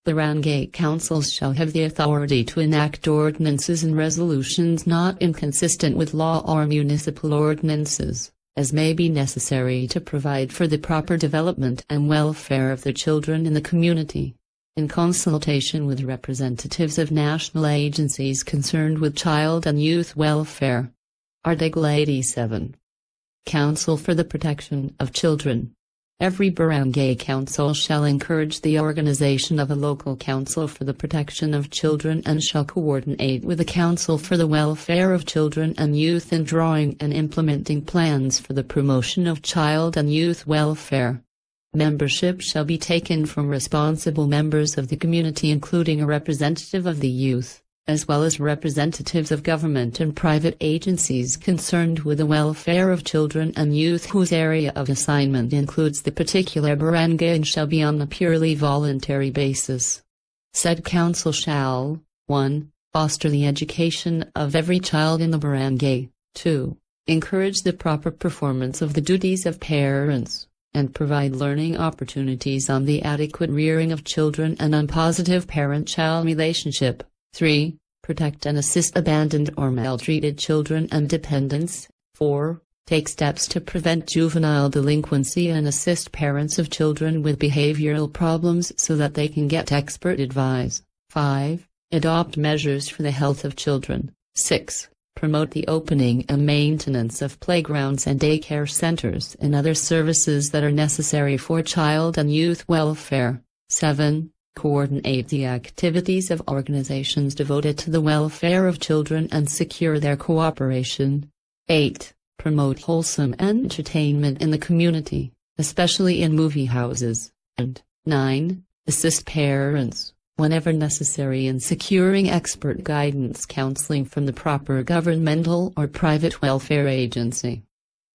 Barangay councils shall have the authority to enact ordinances and resolutions not inconsistent with law or municipal ordinances, as may be necessary to provide for the proper development and welfare of the children in the community, in consultation with representatives of national agencies concerned with child and youth welfare. Article 87. Council for the Protection of Children. Every barangay council shall encourage the organization of a local council for the protection of children and shall coordinate with the Council for the Welfare of Children and Youth in drawing and implementing plans for the promotion of child and youth welfare. Membership shall be taken from responsible members of the community, including a representative of the youth, as well as representatives of government and private agencies concerned with the welfare of children and youth whose area of assignment includes the particular barangay and shall be on a purely voluntary basis. Said council shall, 1. Foster the education of every child in the barangay, 2. Encourage the proper performance of the duties of parents, and provide learning opportunities on the adequate rearing of children and on positive parent-child relationship. 3. Protect and assist abandoned or maltreated children and dependents. 4. Take steps to prevent juvenile delinquency and assist parents of children with behavioral problems so that they can get expert advice. 5. Adopt measures for the health of children. 6. Promote the opening and maintenance of playgrounds and daycare centers and other services that are necessary for child and youth welfare. 7. Coordinate the activities of organizations devoted to the welfare of children and secure their cooperation. 8. Promote wholesome entertainment in the community, especially in movie houses. And 9. Assist parents, whenever necessary, in securing expert guidance counseling from the proper governmental or private welfare agency.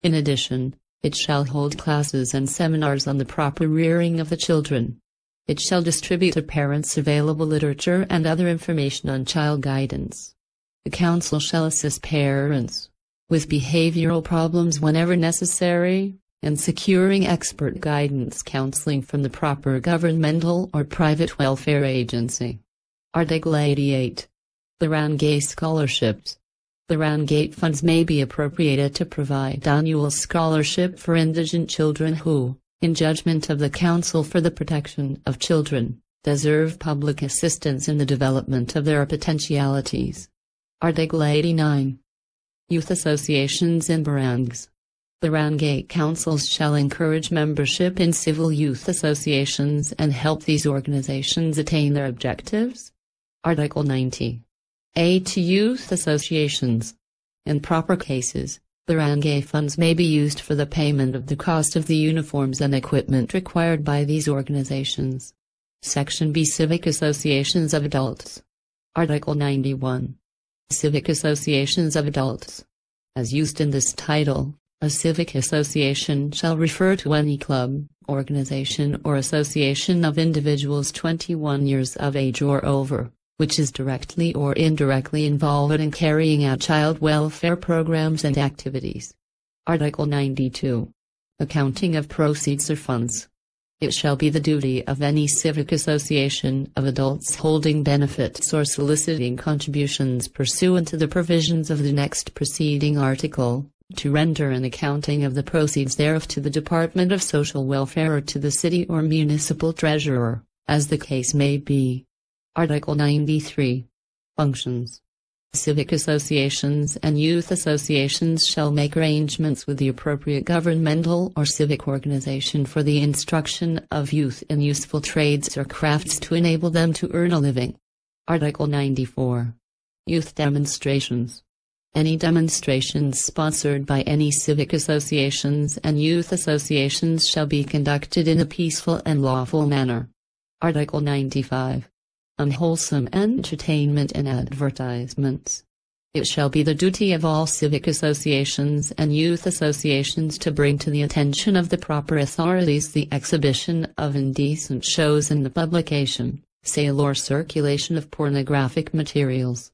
In addition, it shall hold classes and seminars on the proper rearing of the children. It shall distribute to parents available literature and other information on child guidance. The council shall assist parents with behavioral problems whenever necessary, and securing expert guidance counseling from the proper governmental or private welfare agency. Article 88. Barangay Scholarships. Barangay funds may be appropriated to provide annual scholarship for indigent children who, in judgment of the Council for the Protection of Children, deserve public assistance in the development of their potentialities. Article 89. Youth associations in barangays. Barangay councils shall encourage membership in civil youth associations and help these organizations attain their objectives. Article 90. Aid to youth associations. In proper cases, barangay funds may be used for the payment of the cost of the uniforms and equipment required by these organizations. Section B. Civic Associations of Adults. Article 91. Civic Associations of Adults. As used in this title, a civic association shall refer to any club, organization or association of individuals 21 years of age or over, which is directly or indirectly involved in carrying out child welfare programs and activities. Article 92. Accounting of proceeds or funds. It shall be the duty of any civic association of adults holding benefits or soliciting contributions pursuant to the provisions of the next preceding article, to render an accounting of the proceeds thereof to the Department of Social Welfare or to the city or municipal treasurer, as the case may be. Article 93. Functions. Civic associations and youth associations shall make arrangements with the appropriate governmental or civic organization for the instruction of youth in useful trades or crafts to enable them to earn a living. Article 94. Youth demonstrations. Any demonstrations sponsored by any civic associations and youth associations shall be conducted in a peaceful and lawful manner. Article 95. Unwholesome entertainment and advertisements. It shall be the duty of all civic associations and youth associations to bring to the attention of the proper authorities the exhibition of indecent shows and the publication, sale or circulation of pornographic materials.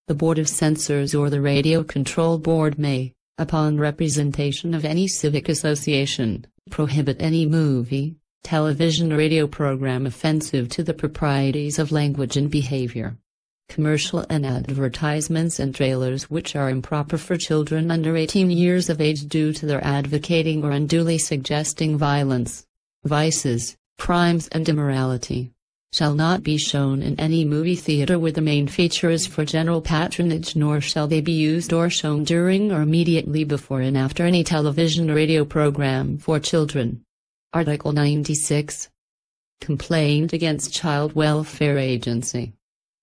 The Board of Censors or the Radio Control Board may, upon representation of any civic association, prohibit any movie, television or radio program offensive to the proprieties of language and behavior. Commercial and advertisements and trailers which are improper for children under 18 years of age due to their advocating or unduly suggesting violence, vices, crimes and immorality, shall not be shown in any movie theater where the main feature is for general patronage, nor shall they be used or shown during or immediately before and after any television or radio program for children. Article 96. Complaint against Child Welfare Agency.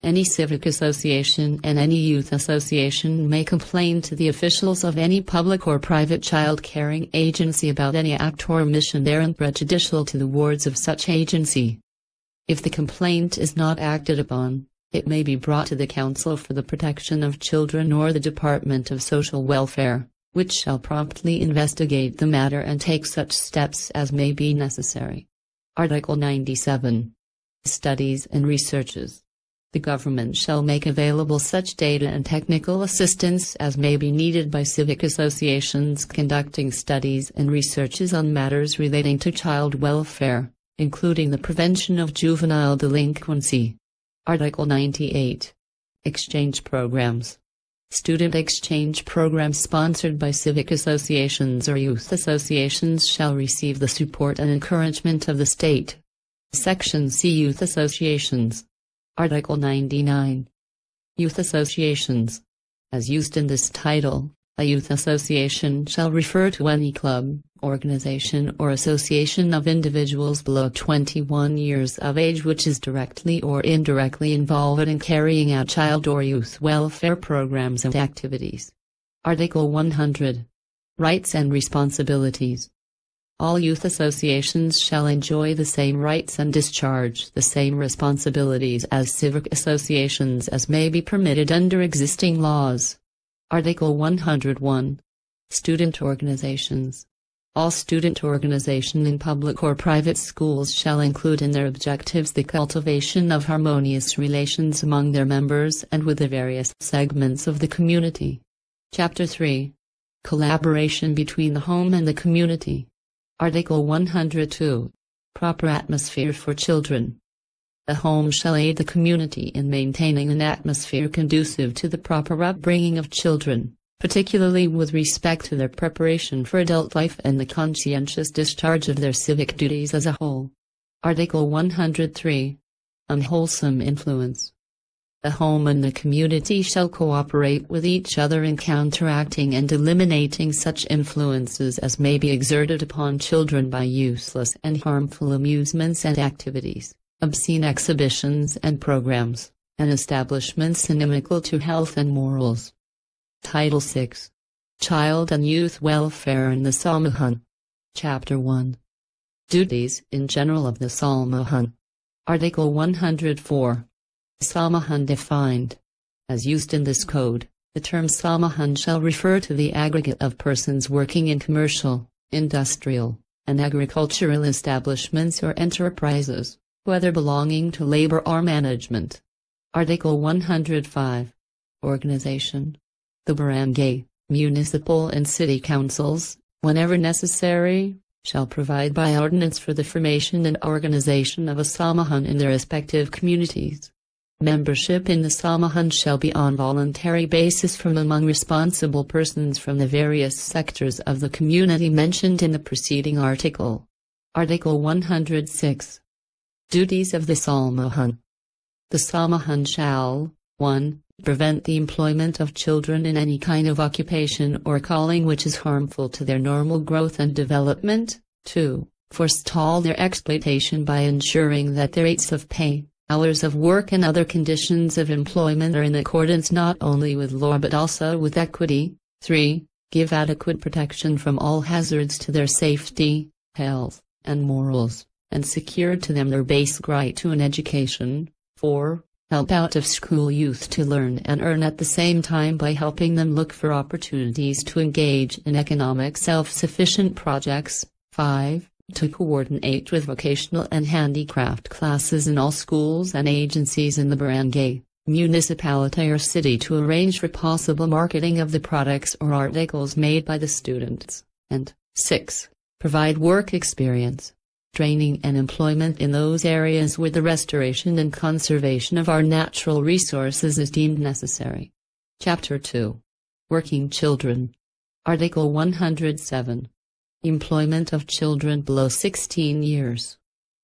Any civic association and any youth association may complain to the officials of any public or private child-caring agency about any act or omission therein prejudicial to the wards of such agency. If the complaint is not acted upon, it may be brought to the Council for the Protection of Children or the Department of Social Welfare, which shall promptly investigate the matter and take such steps as may be necessary. Article 97. Studies and researches. The government shall make available such data and technical assistance as may be needed by civic associations conducting studies and researches on matters relating to child welfare, including the prevention of juvenile delinquency. Article 98. Exchange programs. Student exchange programs sponsored by civic associations or youth associations shall receive the support and encouragement of the state. Section C. Youth associations. Article 99. Youth associations. As used in this title, a youth association shall refer to any club, organization or association of individuals below 21 years of age which is directly or indirectly involved in carrying out child or youth welfare programs and activities. Article 100. Rights and responsibilities. All youth associations shall enjoy the same rights and discharge the same responsibilities as civic associations as may be permitted under existing laws. Article 101. Student organizations. All student organizations in public or private schools shall include in their objectives the cultivation of harmonious relations among their members and with the various segments of the community. Chapter 3. Collaboration between the home and the community. Article 102. Proper atmosphere for children. The home shall aid the community in maintaining an atmosphere conducive to the proper upbringing of children, particularly with respect to their preparation for adult life and the conscientious discharge of their civic duties as a whole. Article 103. Unwholesome influence. The home and the community shall cooperate with each other in counteracting and eliminating such influences as may be exerted upon children by useless and harmful amusements and activities, obscene exhibitions and programs, and establishments inimical to health and morals. Title 6. Child and Youth Welfare in the Samahan. Chapter 1. Duties in general of the Samahan. Article 104. Samahan defined. As used in this code, the term Samahan shall refer to the aggregate of persons working in commercial, industrial, and agricultural establishments or enterprises, whether belonging to labor or management. Article 105. Organization. The barangay, municipal and city councils, whenever necessary, shall provide by ordinance for the formation and organization of a Samahan in their respective communities. Membership in the Samahan shall be on voluntary basis from among responsible persons from the various sectors of the community mentioned in the preceding article. Article 106. Duties of the Samahan. The Samahan shall, 1. Prevent the employment of children in any kind of occupation or calling which is harmful to their normal growth and development. 2. Forestall their exploitation by ensuring that their rates of pay, Hours of work and other conditions of employment are in accordance not only with law but also with equity. 3. Give adequate protection from all hazards to their safety, health, and morals, and secure to them their basic right to an education. 4. Help out-of-school youth to learn and earn at the same time by helping them look for opportunities to engage in economic self-sufficient projects. 5. To coordinate with vocational and handicraft classes in all schools and agencies in the barangay, municipality or city to arrange for possible marketing of the products or articles made by the students. And 6. Provide work experience, training and employment in those areas where the restoration and conservation of our natural resources is deemed necessary. Chapter 2. Working Children. Article 107. Employment of children below 16 years.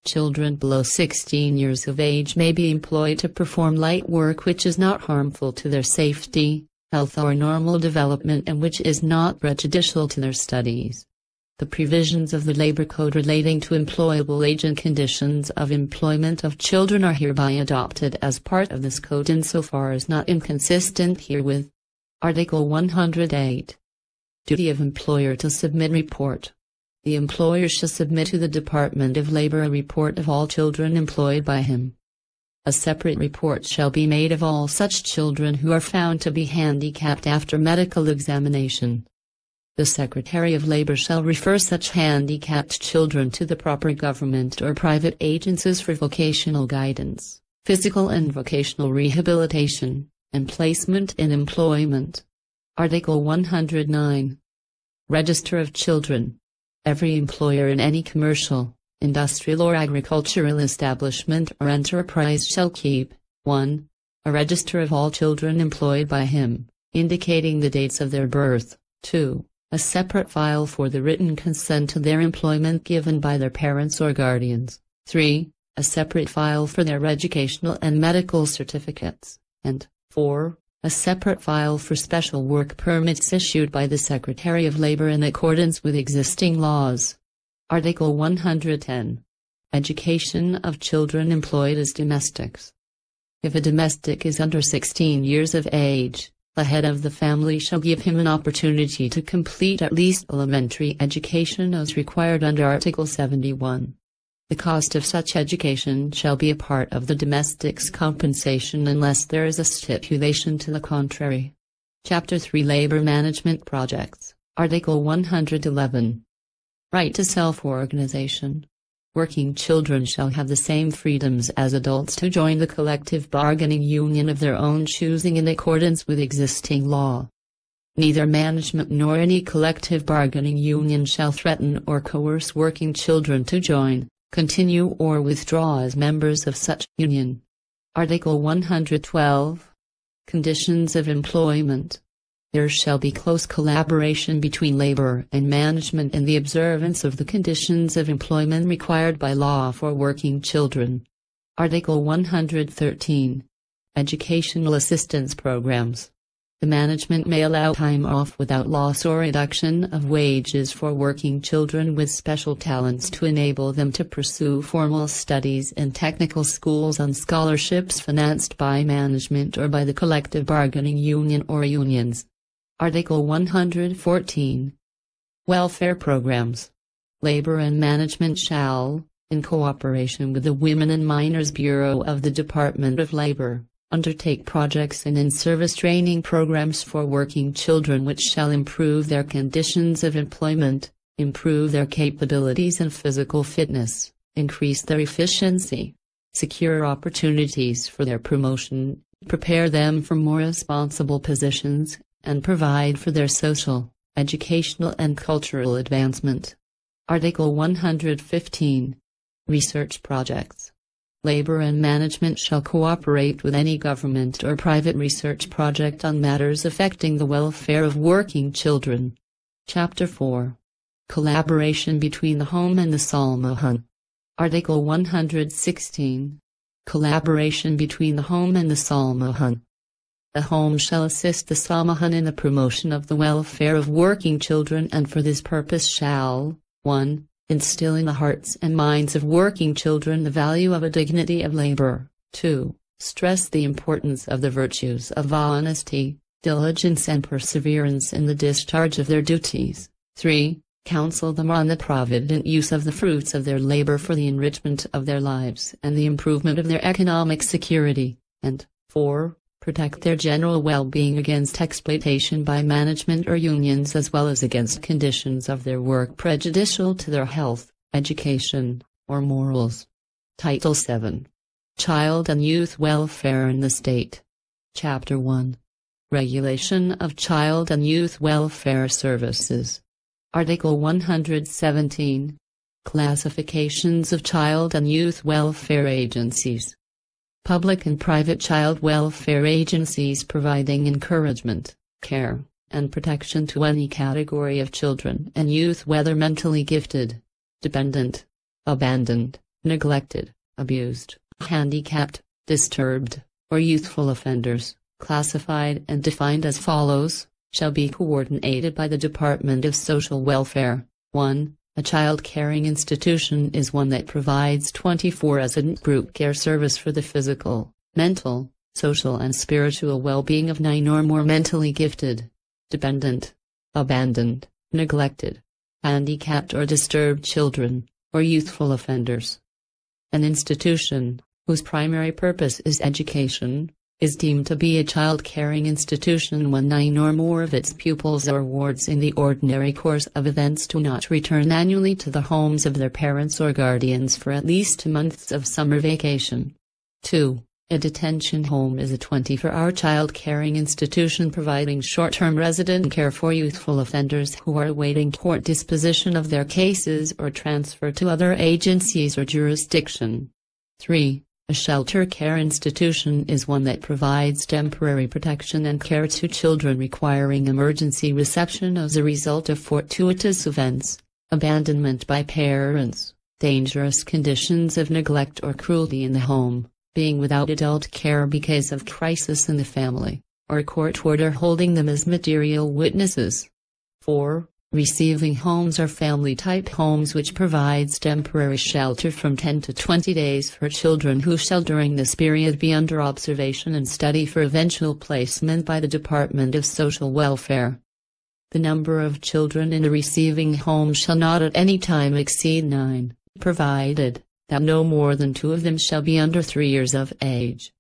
Children below 16 years of age may be employed to perform light work which is not harmful to their safety, health or normal development and which is not prejudicial to their studies. The provisions of the Labor Code relating to employable age and conditions of employment of children are hereby adopted as part of this code insofar as not inconsistent herewith. Article 108. Duty of employer to submit report. The employer shall submit to the Department of Labor a report of all children employed by him. A separate report shall be made of all such children who are found to be handicapped after medical examination. The Secretary of Labor shall refer such handicapped children to the proper government or private agencies for vocational guidance, physical and vocational rehabilitation, and placement in employment. Article 109. Register of Children. Every employer in any commercial, industrial or agricultural establishment or enterprise shall keep 1. A register of all children employed by him, indicating the dates of their birth. 2. A separate file for the written consent to their employment given by their parents or guardians. 3. A separate file for their educational and medical certificates. And 4. A separate file for special work permits issued by the Secretary of Labor in accordance with existing laws. Article 110. Education of children employed as domestics. If a domestic is under 16 years of age, the head of the family shall give him an opportunity to complete at least elementary education as required under Article 71. The cost of such education shall be a part of the domestic's compensation unless there is a stipulation to the contrary. Chapter 3 Labor Management Projects. Article 111. Right to self-organization. Working children shall have the same freedoms as adults to join the collective bargaining union of their own choosing in accordance with existing law. Neither management nor any collective bargaining union shall threaten or coerce working children to join, continue or withdraw as members of such union. Article 112. Conditions of employment. There shall be close collaboration between labor and management in the observance of the conditions of employment required by law for working children. Article 113. Educational assistance programs. The management may allow time off without loss or reduction of wages for working children with special talents to enable them to pursue formal studies in technical schools on scholarships financed by management or by the collective bargaining union or unions. Article 114. Welfare programs. Labor and management shall, in cooperation with the Women and Minors Bureau of the Department of Labor, undertake projects and in-service training programs for working children which shall improve their conditions of employment, improve their capabilities and physical fitness, increase their efficiency, secure opportunities for their promotion, prepare them for more responsible positions, and provide for their social, educational and cultural advancement. Article 115. Research projects. Labor and management shall cooperate with any government or private research project on matters affecting the welfare of working children. Chapter 4. Collaboration between the home and the Salmahan. Article 116. Collaboration between the home and the Salmahan. The home shall assist the Salmahan in the promotion of the welfare of working children and for this purpose shall, 1. Instill in the hearts and minds of working children the value of a dignity of labor, 2. Stress the importance of the virtues of honesty, diligence and perseverance in the discharge of their duties. 3. Counsel them on the provident use of the fruits of their labor for the enrichment of their lives and the improvement of their economic security. And 4. Protect their general well-being against exploitation by management or unions, as well as against conditions of their work prejudicial to their health, education, or morals. Title 7. Child and Youth Welfare in the State. Chapter 1. Regulation of Child and Youth Welfare Services. Article 117. Classifications of child and youth welfare agencies. Public and private child welfare agencies providing encouragement, care, and protection to any category of children and youth, whether mentally gifted, dependent, abandoned, neglected, abused, handicapped, disturbed, or youthful offenders, classified and defined as follows, shall be coordinated by the Department of Social Welfare. 1. A child caring institution is one that provides 24 resident group care service for the physical, mental, social and spiritual well-being of 9 or more mentally gifted, dependent, abandoned, neglected, handicapped or disturbed children, or youthful offenders. An institution, whose primary purpose is education, is deemed to be a child-caring institution when 9 or more of its pupils or wards in the ordinary course of events do not return annually to the homes of their parents or guardians for at least 2 months of summer vacation. 2. A detention home is a 24-hour child-caring institution providing short-term resident care for youthful offenders who are awaiting court disposition of their cases or transfer to other agencies or jurisdiction. 3. A shelter care institution is one that provides temporary protection and care to children requiring emergency reception as a result of fortuitous events, abandonment by parents, dangerous conditions of neglect or cruelty in the home, being without adult care because of crisis in the family, or court order holding them as material witnesses. 4. Receiving homes are family-type homes which provides temporary shelter from 10 to 20 days for children who shall during this period be under observation and study for eventual placement by the Department of Social Welfare. The number of children in a receiving home shall not at any time exceed 9, provided that no more than 2 of them shall be under 3 years of age.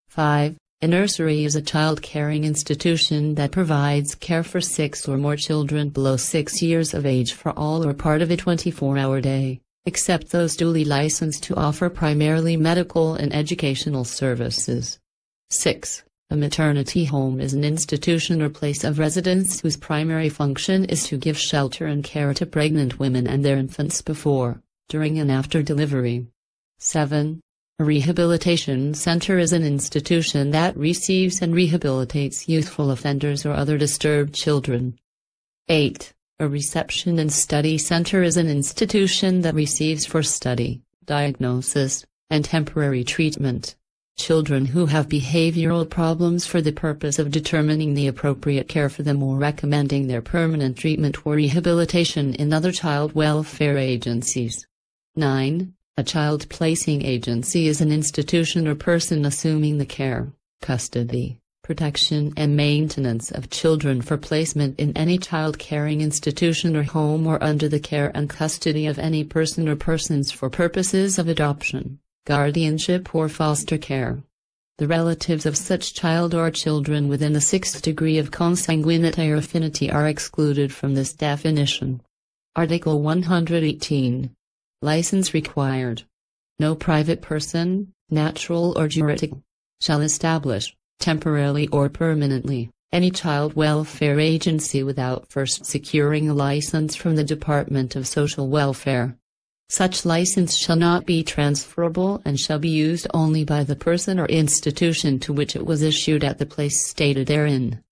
5. A nursery is a child-caring institution that provides care for 6 or more children below 6 years of age for all or part of a 24-hour day, except those duly licensed to offer primarily medical and educational services. 6. A maternity home is an institution or place of residence whose primary function is to give shelter and care to pregnant women and their infants before, during and after delivery. 7. A rehabilitation center is an institution that receives and rehabilitates youthful offenders or other disturbed children. 8. A reception and study center is an institution that receives for study, diagnosis, and temporary treatment children who have behavioral problems for the purpose of determining the appropriate care for them or recommending their permanent treatment or rehabilitation in other child welfare agencies. 9. A child placing agency is an institution or person assuming the care, custody, protection and maintenance of children for placement in any child-caring institution or home or under the care and custody of any person or persons for purposes of adoption, guardianship or foster care. The relatives of such child or children within the 6th degree of consanguinity or affinity are excluded from this definition. Article 118. License required. No private person, natural or juridical, shall establish, temporarily or permanently, any child welfare agency without first securing a license from the Department of Social Welfare. Such license shall not be transferable and shall be used only by the person or institution to which it was issued at the place stated therein.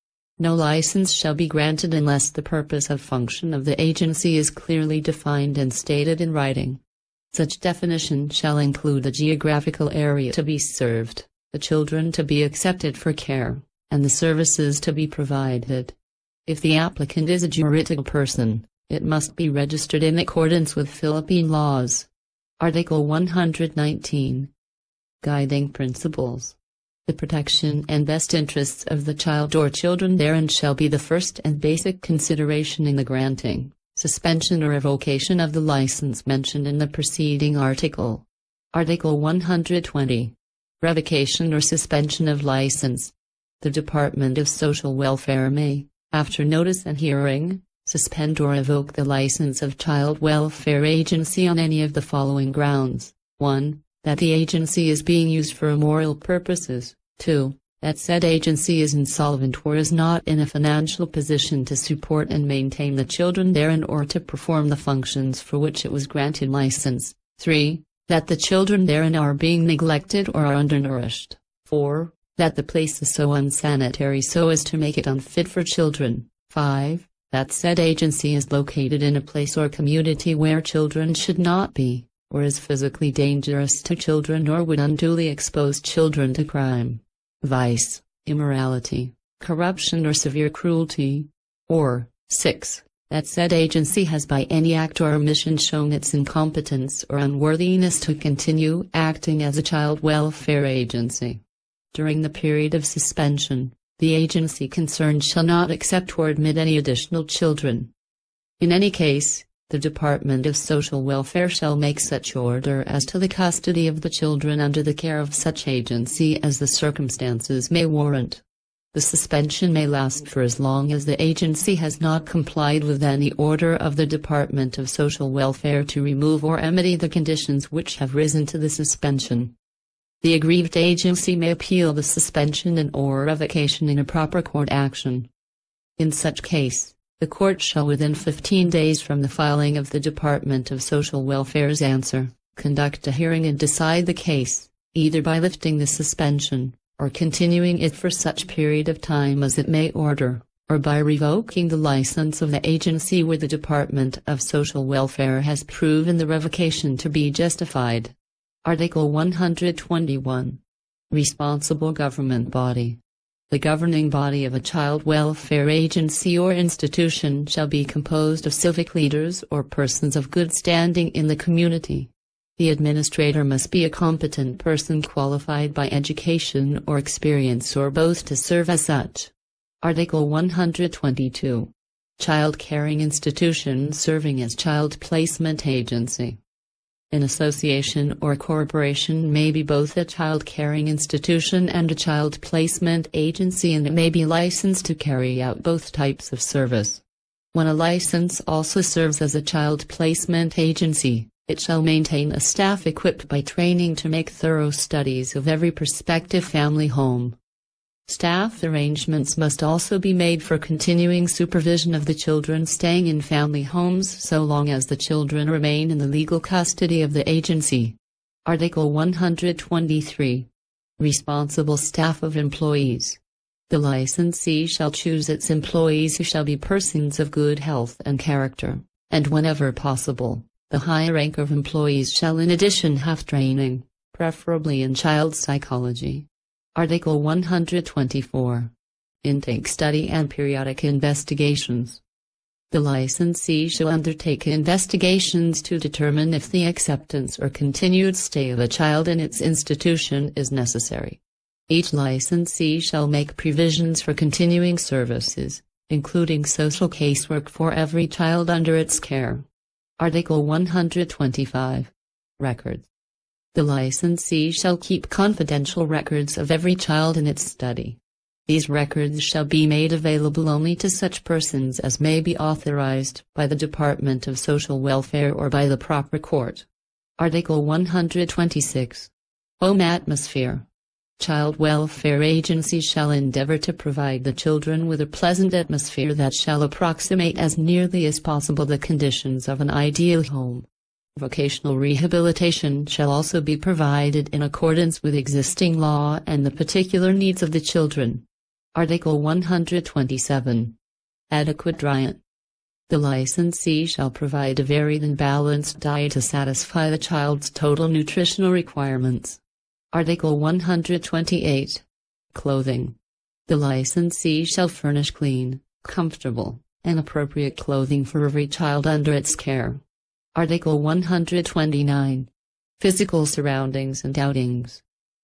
No license shall be granted unless the purpose of function of the agency is clearly defined and stated in writing. Such definition shall include the geographical area to be served, the children to be accepted for care, and the services to be provided. If the applicant is a juridical person, it must be registered in accordance with Philippine laws. Article 119. Guiding principles. The protection and best interests of the child or children therein shall be the first and basic consideration in the granting, suspension or revocation of the license mentioned in the preceding article. Article 120. Revocation or suspension of license. The Department of Social Welfare may, after notice and hearing, suspend or revoke the license of child welfare agency on any of the following grounds. 1. That the agency is being used for immoral purposes. 2. That said agency is insolvent or is not in a financial position to support and maintain the children therein or to perform the functions for which it was granted license. 3. That the children therein are being neglected or are undernourished. 4. That the place is so unsanitary so as to make it unfit for children. 5. That said agency is located in a place or community where children should not be, or is physically dangerous to children or would unduly expose children to crime, vice, immorality, corruption or severe cruelty. Or 6. That said agency has by any act or omission shown its incompetence or unworthiness to continue acting as a child welfare agency. During the period of suspension, the agency concerned shall not accept or admit any additional children. In any case, the Department of Social Welfare shall make such order as to the custody of the children under the care of such agency as the circumstances may warrant. The suspension may last for as long as the agency has not complied with any order of the Department of Social Welfare to remove or remedy the conditions which have risen to the suspension. The aggrieved agency may appeal the suspension and or revocation in a proper court action. In such case, the court shall within 15 days from the filing of the Department of Social Welfare's answer, conduct a hearing and decide the case, either by lifting the suspension, or continuing it for such period of time as it may order, or by revoking the license of the agency where the Department of Social Welfare has proven the revocation to be justified. Article 121. Responsible government body. The governing body of a child welfare agency or institution shall be composed of civic leaders or persons of good standing in the community. The administrator must be a competent person qualified by education or experience or both to serve as such. Article 122. Child caring institution serving as child placement agency. An association or corporation may be both a child caring institution and a child placement agency, and it may be licensed to carry out both types of service. When a license also serves as a child placement agency, it shall maintain a staff equipped by training to make thorough studies of every prospective family home. Staff arrangements must also be made for continuing supervision of the children staying in family homes so long as the children remain in the legal custody of the agency. Article 123. Responsible staff of employees. The licensee shall choose its employees who shall be persons of good health and character, and whenever possible, the high rank of employees shall in addition have training, preferably in child psychology. Article 124. Intake study and periodic investigations. The licensee shall undertake investigations to determine if the acceptance or continued stay of a child in its institution is necessary. Each licensee shall make provisions for continuing services, including social casework for every child under its care. Article 125. Records. The licensee shall keep confidential records of every child in its study. These records shall be made available only to such persons as may be authorized by the Department of Social Welfare or by the proper court. Article 126. Home atmosphere. Child welfare agencies shall endeavor to provide the children with a pleasant atmosphere that shall approximate as nearly as possible the conditions of an ideal home. Vocational rehabilitation shall also be provided in accordance with existing law and the particular needs of the children. Article 127. Adequate diet. The licensee shall provide a varied and balanced diet to satisfy the child's total nutritional requirements. Article 128. Clothing. The licensee shall furnish clean, comfortable, and appropriate clothing for every child under its care. Article 129. Physical surroundings and outings.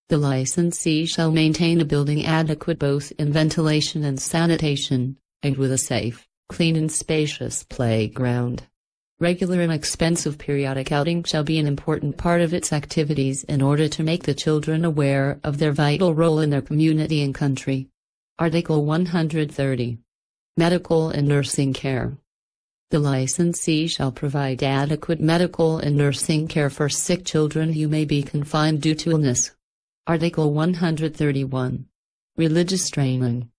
The licensee shall maintain a building adequate both in ventilation and sanitation, and with a safe, clean and spacious playground. Regular and expensive periodic outing shall be an important part of its activities in order to make the children aware of their vital role in their community and country. Article 130. Medical and nursing care. The licensee shall provide adequate medical and nursing care for sick children who may be confined due to illness. Article 131. Religious training.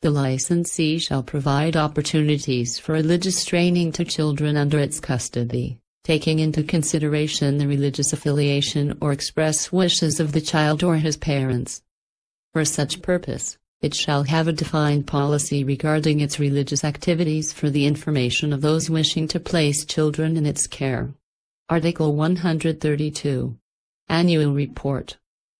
The licensee shall provide opportunities for religious training to children under its custody, taking into consideration the religious affiliation or express wishes of the child or his parents. For such purpose, it shall have a defined policy regarding its religious activities for the information of those wishing to place children in its care. Article 132. Annual Report.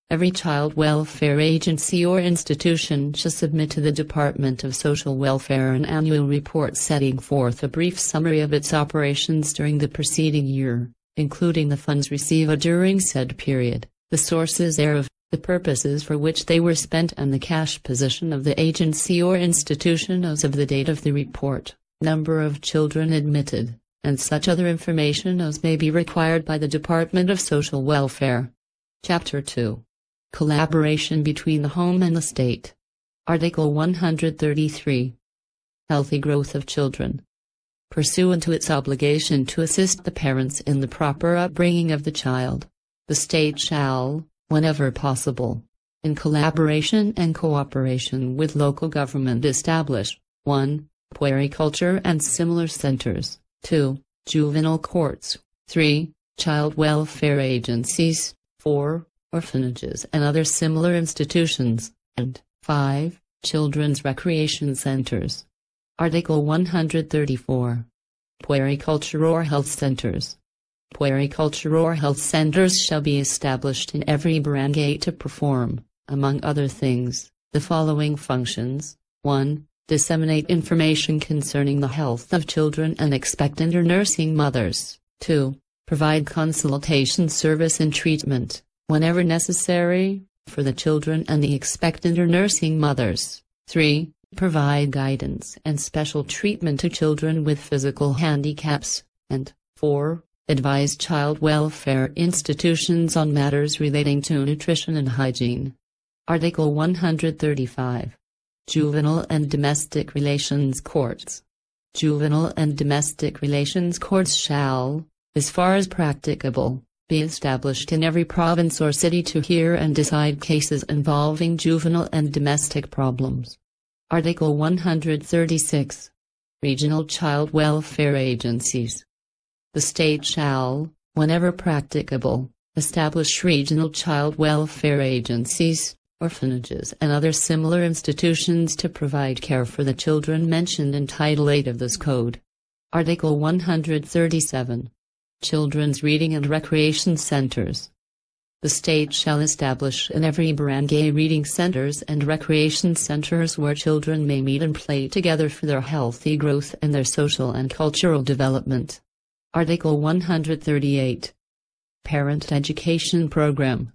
Every child welfare agency or institution shall submit to the Department of Social Welfare an annual report setting forth a brief summary of its operations during the preceding year, including the funds received during said period, the sources thereof, the purposes for which they were spent and the cash position of the agency or institution as of the date of the report, number of children admitted, and such other information as may be required by the Department of Social Welfare. Chapter 2. Collaboration between the home and the state. Article 133. Healthy growth of children. Pursuant to its obligation to assist the parents in the proper upbringing of the child, the state shall, whenever possible, in collaboration and cooperation with local government establish 1. Puericulture and similar centers, 2. Juvenile courts, 3. Child welfare agencies, 4. Orphanages and other similar institutions, and 5. Children's recreation centers. Article 134. Puericulture or health centers. Puericulture or health centers shall be established in every barangay to perform, among other things, the following functions: 1. Disseminate information concerning the health of children and expectant or nursing mothers. 2. Provide consultation service and treatment, whenever necessary, for the children and the expectant or nursing mothers. 3. Provide guidance and special treatment to children with physical handicaps. And 4. Advise child welfare institutions on matters relating to nutrition and hygiene. Article 135. Juvenile and Domestic Relations Courts. Juvenile and domestic relations courts shall, as far as practicable, be established in every province or city to hear and decide cases involving juvenile and domestic problems. Article 136. Regional Child Welfare Agencies. The state shall, whenever practicable, establish regional child welfare agencies, orphanages and other similar institutions to provide care for the children mentioned in Title 8 of this Code. Article 137. Children's Reading and Recreation Centers. The state shall establish in every barangay reading centers and recreation centers where children may meet and play together for their healthy growth and their social and cultural development. Article 138. Parent Education Program.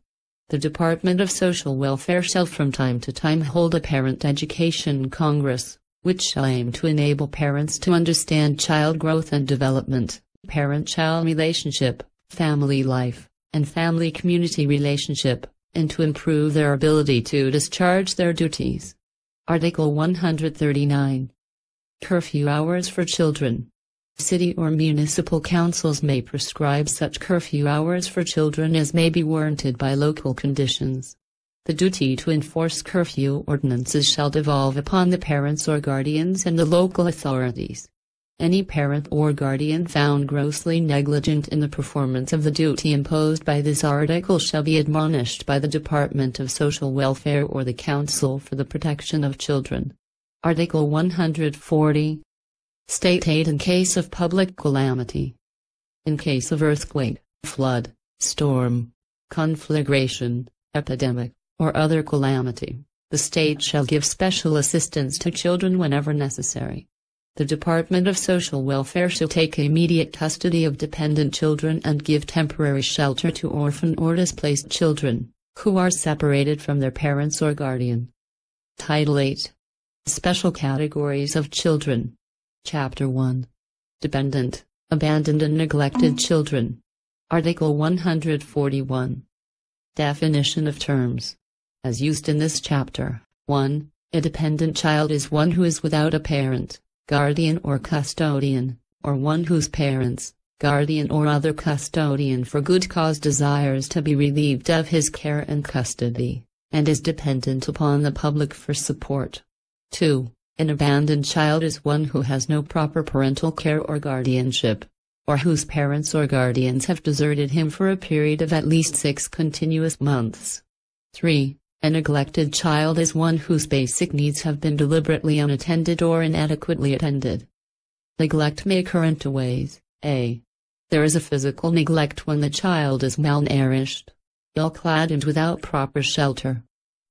The Department of Social Welfare shall from time to time hold a Parent Education Congress, which shall aim to enable parents to understand child growth and development, parent-child relationship, family life, and family-community relationship, and to improve their ability to discharge their duties. Article 139. Curfew hours for children. City or municipal councils may prescribe such curfew hours for children as may be warranted by local conditions. The duty to enforce curfew ordinances shall devolve upon the parents or guardians and the local authorities. Any parent or guardian found grossly negligent in the performance of the duty imposed by this article shall be admonished by the Department of Social Welfare or the Council for the Protection of Children. Article 140. State aid in case of public calamity. In case of earthquake, flood, storm, conflagration, epidemic, or other calamity, the state shall give special assistance to children whenever necessary. The Department of Social Welfare shall take immediate custody of dependent children and give temporary shelter to orphan or displaced children, who are separated from their parents or guardian. Title 8. Special Categories of Children. Chapter 1. Dependent, Abandoned and Neglected Children. Article 141. Definition of terms. As used in this chapter. 1. A dependent child is one who is without a parent, guardian or custodian, or one whose parents, guardian or other custodian for good cause desires to be relieved of his care and custody, and is dependent upon the public for support. 2. An abandoned child is one who has no proper parental care or guardianship, or whose parents or guardians have deserted him for a period of at least 6 continuous months. 3. A neglected child is one whose basic needs have been deliberately unattended or inadequately attended. Neglect may occur in 2 ways. A. There is a physical neglect when the child is malnourished, ill-clad and without proper shelter.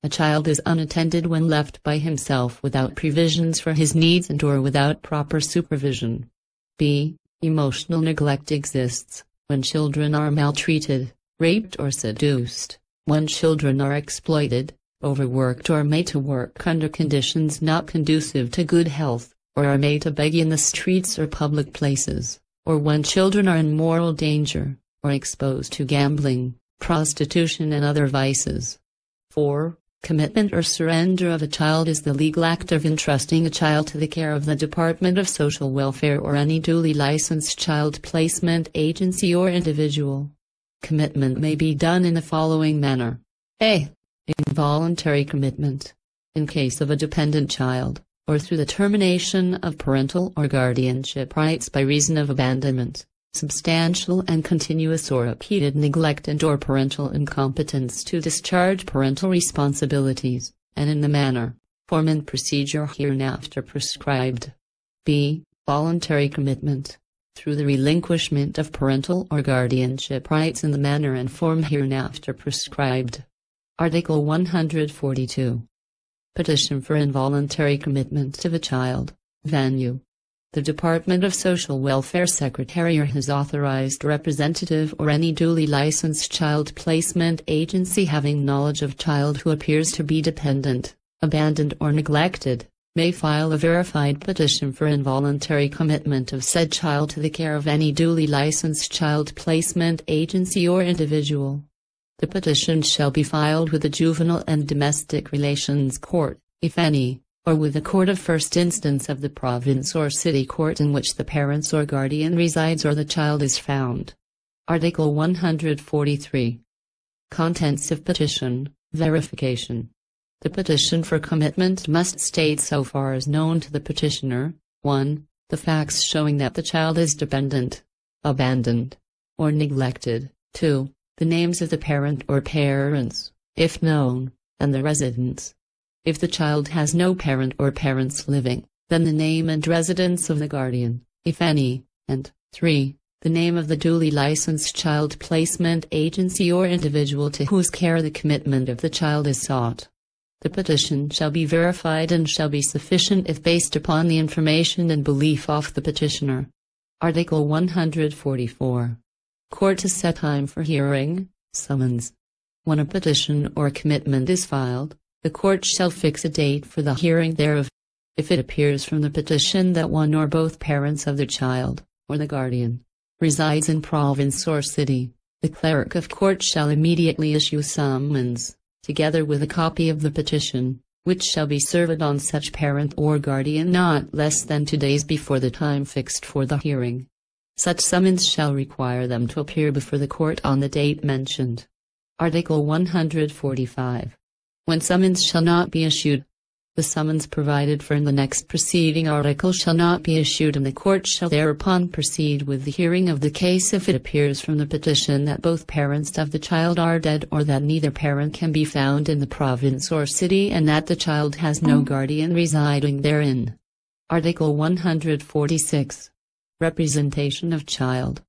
A child is unattended when left by himself without provisions for his needs and or without proper supervision. B. Emotional neglect exists when children are maltreated, raped or seduced, when children are exploited, overworked or made to work under conditions not conducive to good health, or are made to beg in the streets or public places, or when children are in moral danger, or exposed to gambling, prostitution and other vices. 4. Commitment or surrender of a child is the legal act of entrusting a child to the care of the Department of Social Welfare or any duly licensed child placement agency or individual. Commitment may be done in the following manner. A. Involuntary commitment. In case of a dependent child, or through the termination of parental or guardianship rights by reason of abandonment, substantial and continuous or repeated neglect and or parental incompetence to discharge parental responsibilities, and in the manner, form and procedure hereinafter prescribed. B. Voluntary commitment. Through the relinquishment of parental or guardianship rights in the manner and form hereinafter prescribed. Article 142. Petition for involuntary commitment of a child. Venue. The Department of Social Welfare Secretary or his authorized representative or any duly licensed child placement agency having knowledge of child who appears to be dependent, abandoned or neglected, may file a verified petition for involuntary commitment of said child to the care of any duly licensed child placement agency or individual. The petition shall be filed with the Juvenile and Domestic Relations Court, if any, or with the Court of First Instance of the province or city court in which the parents or guardian resides or the child is found. Article 143. Contents of petition, verification. The petition for commitment must state so far as known to the petitioner, 1. The facts showing that the child is dependent, abandoned, or neglected, 2. The names of the parent or parents, if known, and the residence. If the child has no parent or parents living, then the name and residence of the guardian, if any, and 3. The name of the duly licensed child placement agency or individual to whose care the commitment of the child is sought. The petition shall be verified and shall be sufficient if based upon the information and belief of the petitioner. Article 144. Court to set time for hearing, summons. When a petition or commitment is filed, the court shall fix a date for the hearing thereof. If it appears from the petition that one or both parents of the child, or the guardian, resides in province or city, the clerk of court shall immediately issue summons, together with a copy of the petition, which shall be served on such parent or guardian not less than 2 days before the time fixed for the hearing. Such summons shall require them to appear before the court on the date mentioned. Article 145. When summons shall not be issued, the summons provided for in the next preceding article shall not be issued, and the court shall thereupon proceed with the hearing of the case if it appears from the petition that both parents of the child are dead or that neither parent can be found in the province or city and that the child has no guardian residing therein. Article 146. Representation of child.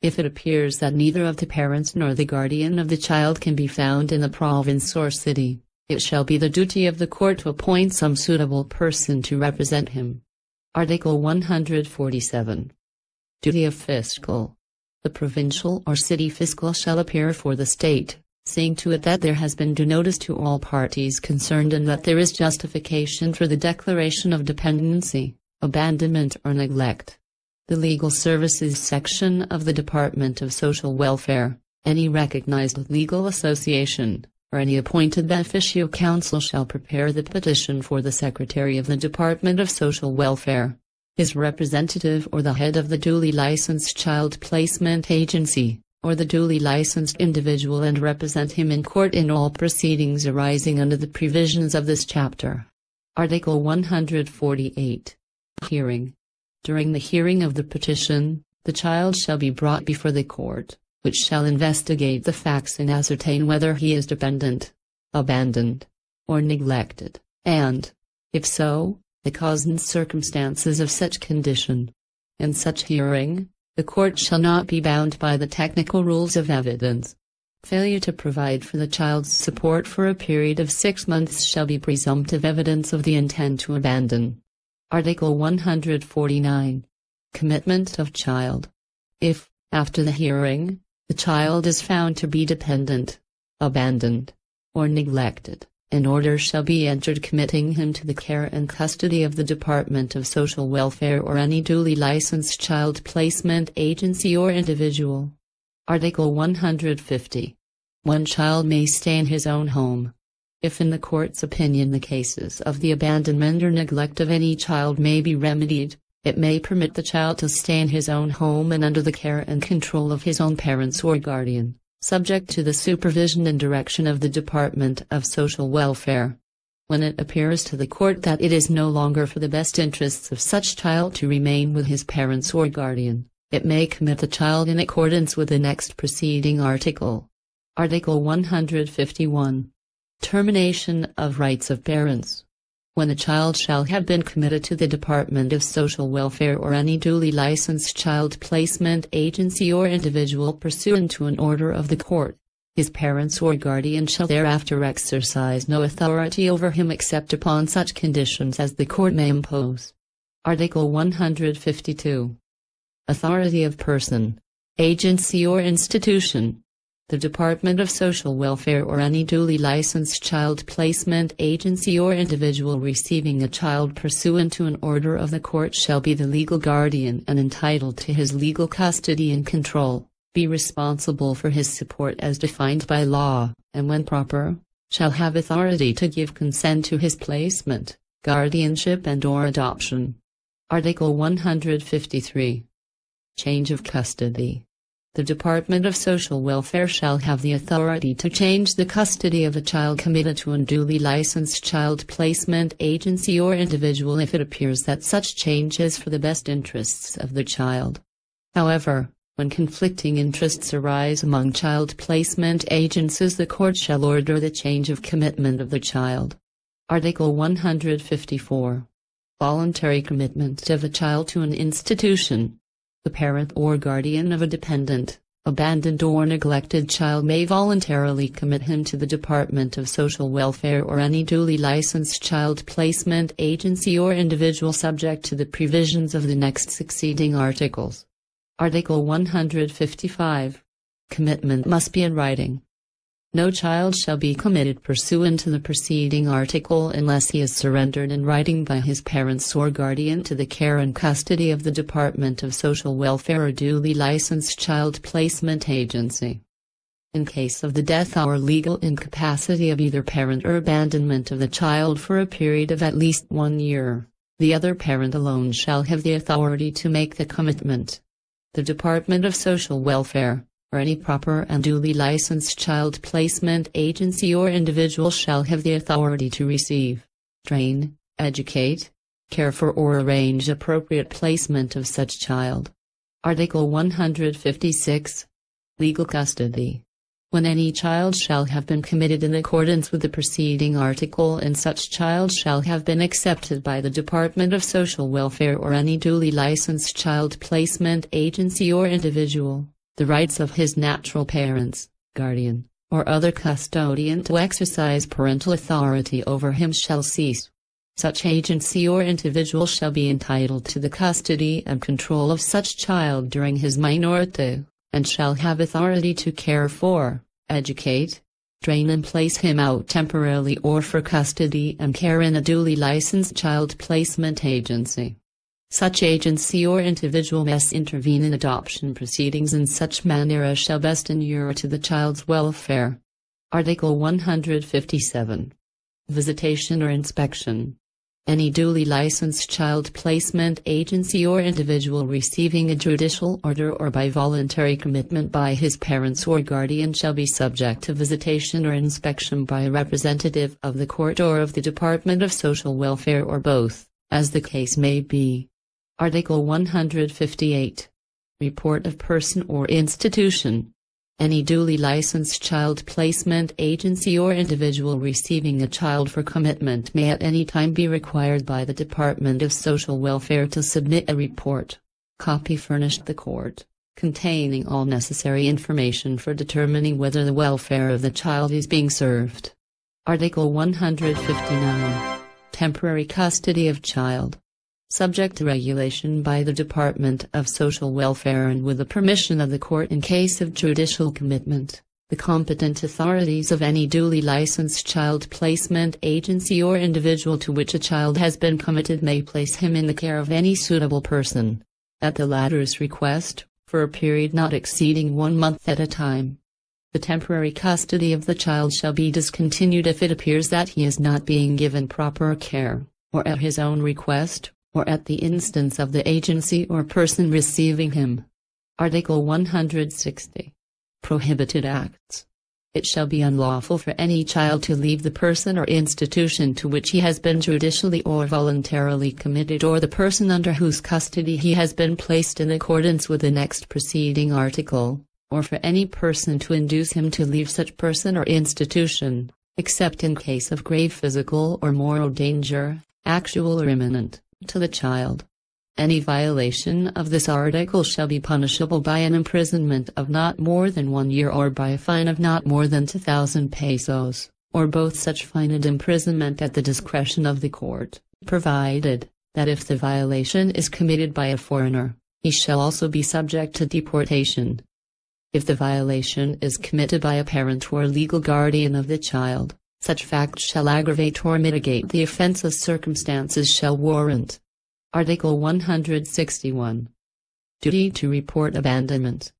If it appears that neither of the parents nor the guardian of the child can be found in the province or city, it shall be the duty of the court to appoint some suitable person to represent him. Article 147. Duty of fiscal. The provincial or city fiscal shall appear for the state, seeing to it that there has been due notice to all parties concerned and that there is justification for the declaration of dependency, abandonment or neglect. The Legal Services section of the Department of Social Welfare, any recognized legal association, or any appointed beneficial counsel shall prepare the petition for the Secretary of the Department of Social Welfare, his representative or the head of the duly licensed child placement agency, or the duly licensed individual, and represent him in court in all proceedings arising under the provisions of this chapter. Article 148. Hearing. During the hearing of the petition, the child shall be brought before the court, which shall investigate the facts and ascertain whether he is dependent, abandoned, or neglected, and, if so, the cause and circumstances of such condition. In such hearing, the court shall not be bound by the technical rules of evidence. Failure to provide for the child's support for a period of 6 months shall be presumptive evidence of the intent to abandon. Article 149. Commitment of child. If, after the hearing, the child is found to be dependent, abandoned, or neglected, an order shall be entered committing him to the care and custody of the Department of Social Welfare or any duly licensed child placement agency or individual. Article 150. One child may stay in his own home. If in the court's opinion the cases of the abandonment or neglect of any child may be remedied, it may permit the child to stay in his own home and under the care and control of his own parents or guardian, subject to the supervision and direction of the Department of Social Welfare. When it appears to the court that it is no longer for the best interests of such child to remain with his parents or guardian, it may commit the child in accordance with the next preceding article. Article 151. Termination of rights of parents. When a child shall have been committed to the Department of Social Welfare or any duly licensed child placement agency or individual pursuant to an order of the court, his parents or guardian shall thereafter exercise no authority over him except upon such conditions as the court may impose. Article 152. Authority of person, agency or institution. The Department of Social Welfare or any duly licensed child placement agency or individual receiving a child pursuant to an order of the court shall be the legal guardian and entitled to his legal custody and control, be responsible for his support as defined by law, and when proper, shall have authority to give consent to his placement, guardianship and/or adoption. Article 153. Change of custody. The Department of Social Welfare shall have the authority to change the custody of a child committed to a duly licensed child placement agency or individual if it appears that such change is for the best interests of the child. However, when conflicting interests arise among child placement agencies, the court shall order the change of commitment of the child. Article 154. Voluntary commitment of a child to an institution. The parent or guardian of a dependent, abandoned or neglected child may voluntarily commit him to the Department of Social Welfare or any duly licensed child placement agency or individual subject to the provisions of the next succeeding articles. Article 155. Commitment must be in writing. No child shall be committed pursuant to the preceding article unless he is surrendered in writing by his parents or guardian to the care and custody of the Department of Social Welfare or duly licensed child placement agency. In case of the death or legal incapacity of either parent or abandonment of the child for a period of at least 1 year, the other parent alone shall have the authority to make the commitment. The Department of Social Welfare, or any proper and duly licensed child placement agency or individual shall have the authority to receive, train, educate, care for or arrange appropriate placement of such child. Article 156. Legal custody. When any child shall have been committed in accordance with the preceding article and such child shall have been accepted by the Department of Social Welfare or any duly licensed child placement agency or individual, the rights of his natural parents, guardian, or other custodian to exercise parental authority over him shall cease. Such agency or individual shall be entitled to the custody and control of such child during his minority, and shall have authority to care for, educate, train and place him out temporarily or for custody and care in a duly licensed child placement agency. Such agency or individual must intervene in adoption proceedings in such manner as shall best inure to the child's welfare. Article 157. Visitation or inspection. Any duly licensed child placement agency or individual receiving a judicial order or by voluntary commitment by his parents or guardian shall be subject to visitation or inspection by a representative of the court or of the Department of Social Welfare or both, as the case may be. Article 158. Report of person or institution. Any duly licensed child placement agency or individual receiving a child for commitment may at any time be required by the Department of Social Welfare to submit a report, copy furnished the court, containing all necessary information for determining whether the welfare of the child is being served. Article 159. Temporary custody of child. Subject to regulation by the Department of Social Welfare and with the permission of the court in case of judicial commitment, the competent authorities of any duly licensed child placement agency or individual to which a child has been committed may place him in the care of any suitable person, at the latter's request, for a period not exceeding 1 month at a time. The temporary custody of the child shall be discontinued if it appears that he is not being given proper care, or at his own request, or at the instance of the agency or person receiving him. Article 160. Prohibited acts. It shall be unlawful for any child to leave the person or institution to which he has been judicially or voluntarily committed or the person under whose custody he has been placed in accordance with the next preceding article, or for any person to induce him to leave such person or institution, except in case of grave physical or moral danger, actual or imminent, to the child. Any violation of this article shall be punishable by an imprisonment of not more than 1 year or by a fine of not more than 2,000 pesos, or both such fine and imprisonment at the discretion of the court, provided that if the violation is committed by a foreigner, he shall also be subject to deportation. If the violation is committed by a parent or legal guardian of the child, such facts shall aggravate or mitigate the offense as circumstances shall warrant. Article 161. Duty to report abandonment.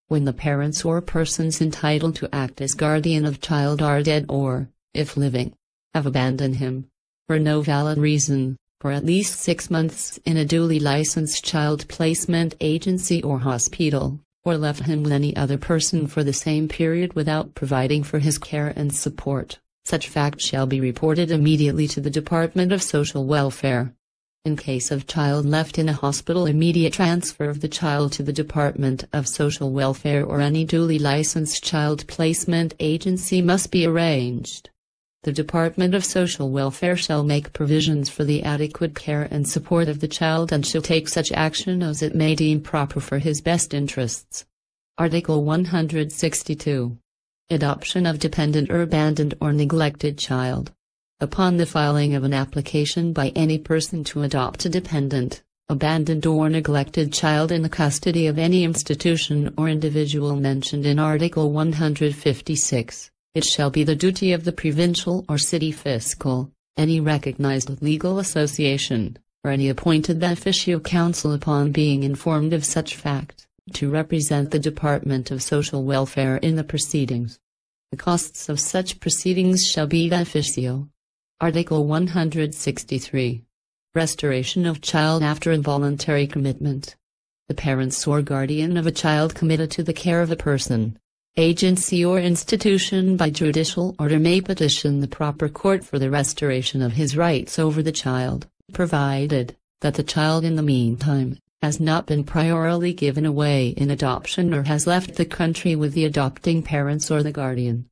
When the parents or persons entitled to act as guardian of child are dead or, if living, have abandoned him, for no valid reason, for at least 6 months in a duly licensed child placement agency or hospital, or left him with any other person for the same period without providing for his care and support, such fact shall be reported immediately to the Department of Social Welfare. In case of child left in a hospital, immediate transfer of the child to the Department of Social Welfare or any duly licensed child placement agency must be arranged. The Department of Social Welfare shall make provisions for the adequate care and support of the child and shall take such action as it may deem proper for his best interests. Article 162. Adoption of dependent or abandoned or neglected child. Upon the filing of an application by any person to adopt a dependent, abandoned or neglected child in the custody of any institution or individual mentioned in Article 156, it shall be the duty of the provincial or city fiscal, any recognized legal association, or any appointed beneficial counsel upon being informed of such fact, to represent the Department of Social Welfare in the proceedings. The costs of such proceedings shall be beneficial. Article 163. Restoration of child after involuntary commitment. The parents or guardian of a child committed to the care of a person, agency or institution by judicial order may petition the proper court for the restoration of his rights over the child, provided that the child in the meantime has not been priorly given away in adoption or has left the country with the adopting parents or the guardian.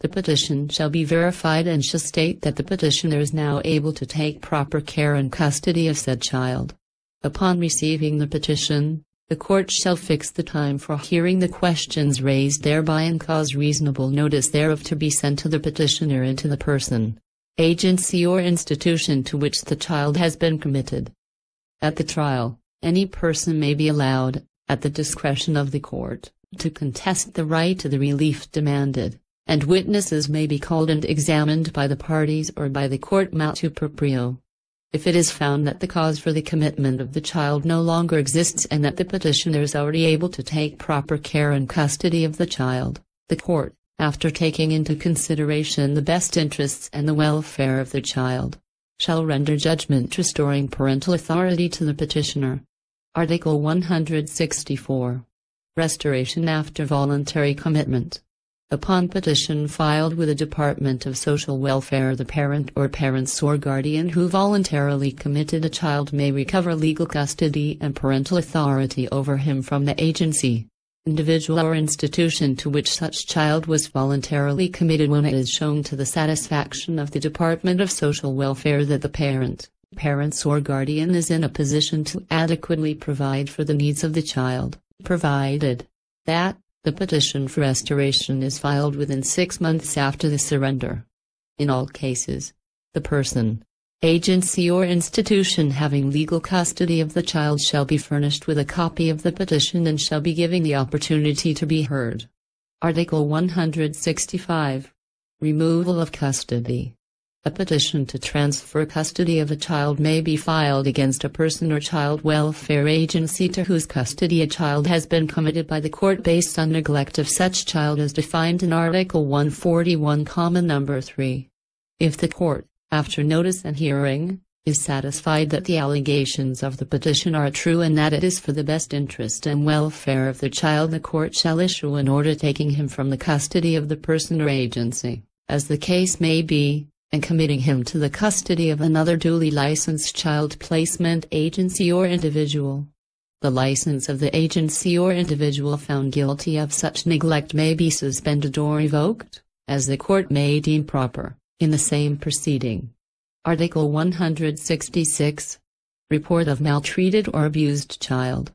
The petition shall be verified and shall state that the petitioner is now able to take proper care and custody of said child. Upon receiving the petition, the court shall fix the time for hearing the questions raised thereby and cause reasonable notice thereof to be sent to the petitioner and to the person, agency or institution to which the child has been committed. At the trial, any person may be allowed, at the discretion of the court, to contest the right to the relief demanded. and witnesses may be called and examined by the parties or by the court motu proprio. If it is found that the cause for the commitment of the child no longer exists and that the petitioner is already able to take proper care and custody of the child, the court, after taking into consideration the best interests and the welfare of the child, shall render judgment restoring parental authority to the petitioner. Article 164. Restoration after voluntary commitment. Upon petition filed with the Department of Social Welfare, the parent or parents or guardian who voluntarily committed a child may recover legal custody and parental authority over him from the agency, individual or institution to which such child was voluntarily committed when it is shown to the satisfaction of the Department of Social Welfare that the parent, parents or guardian is in a position to adequately provide for the needs of the child, provided that the petition for restoration is filed within 6 months after the surrender. In all cases, the person, agency or institution having legal custody of the child shall be furnished with a copy of the petition and shall be given the opportunity to be heard. Article 165. Removal of custody. A petition to transfer custody of a child may be filed against a person or child welfare agency to whose custody a child has been committed by the court based on neglect of such child as defined in Article 141, No. 3. If the court, after notice and hearing, is satisfied that the allegations of the petition are true and that it is for the best interest and welfare of the child, the court shall issue an order taking him from the custody of the person or agency, as the case may be, and committing him to the custody of another duly licensed child placement agency or individual. The license of the agency or individual found guilty of such neglect may be suspended or revoked, as the court may deem proper, in the same proceeding. Article 166. Report of maltreated or abused child.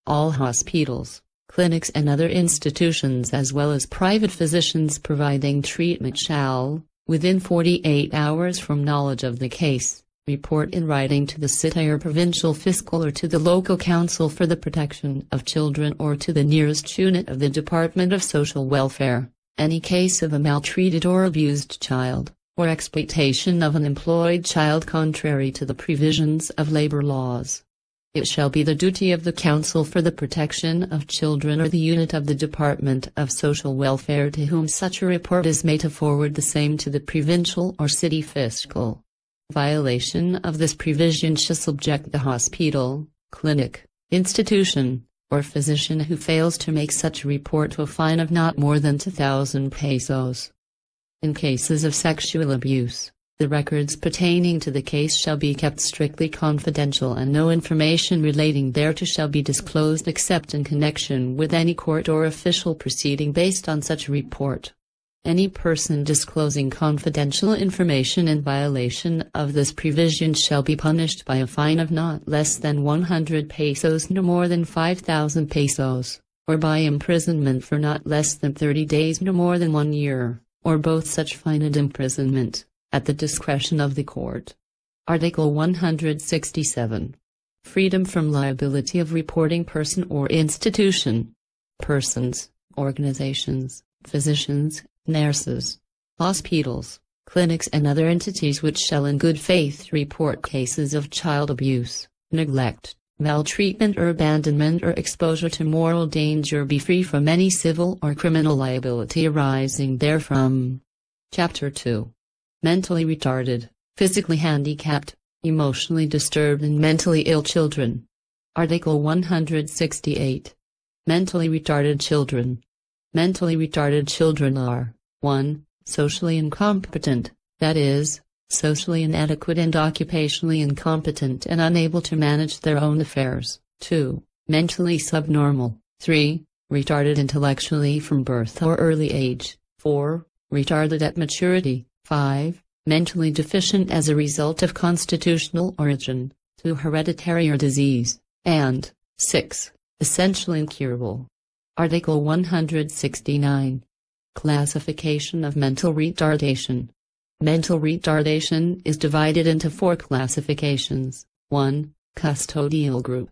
All hospitals, clinics and other institutions as well as private physicians providing treatment shall, within 48 hours from knowledge of the case, report in writing to the city or provincial fiscal or to the local council for the protection of children or to the nearest unit of the Department of Social Welfare, any case of a maltreated or abused child, or exploitation of an employed child contrary to the provisions of labor laws. It shall be the duty of the Council for the Protection of Children or the unit of the Department of Social Welfare to whom such a report is made to forward the same to the provincial or city fiscal. Violation of this provision shall subject the hospital, clinic, institution, or physician who fails to make such a report to a fine of not more than 2,000 pesos. In cases of sexual abuse, the records pertaining to the case shall be kept strictly confidential and no information relating thereto shall be disclosed except in connection with any court or official proceeding based on such a report. Any person disclosing confidential information in violation of this provision shall be punished by a fine of not less than 100 pesos no more than 5,000 pesos, or by imprisonment for not less than 30 days no more than 1 year, or both such fine and imprisonment, at the discretion of the court. Article 167. Freedom from liability of reporting person or institution. Persons, organizations, physicians, nurses, hospitals, clinics and other entities which shall in good faith report cases of child abuse, neglect, maltreatment or abandonment or exposure to moral danger be free from any civil or criminal liability arising therefrom. Chapter 2. Mentally retarded, physically handicapped, emotionally disturbed and mentally ill children. Article 168. Mentally retarded children. Mentally retarded children are 1. Socially incompetent, that is, socially inadequate and occupationally incompetent and unable to manage their own affairs. 2. Mentally subnormal. 3. Retarded intellectually from birth or early age. 4. Retarded at maturity. 5. Mentally deficient as a result of constitutional origin, through hereditary or disease. And 6. Essentially incurable. Article 169. Classification of mental retardation. Mental retardation is divided into 4 classifications. 1. Custodial group.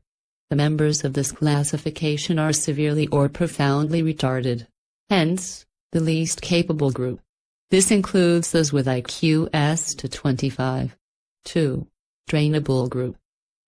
The members of this classification are severely or profoundly retarded. Hence, the least capable group. This includes those with IQs to 25. 2. Drainable group.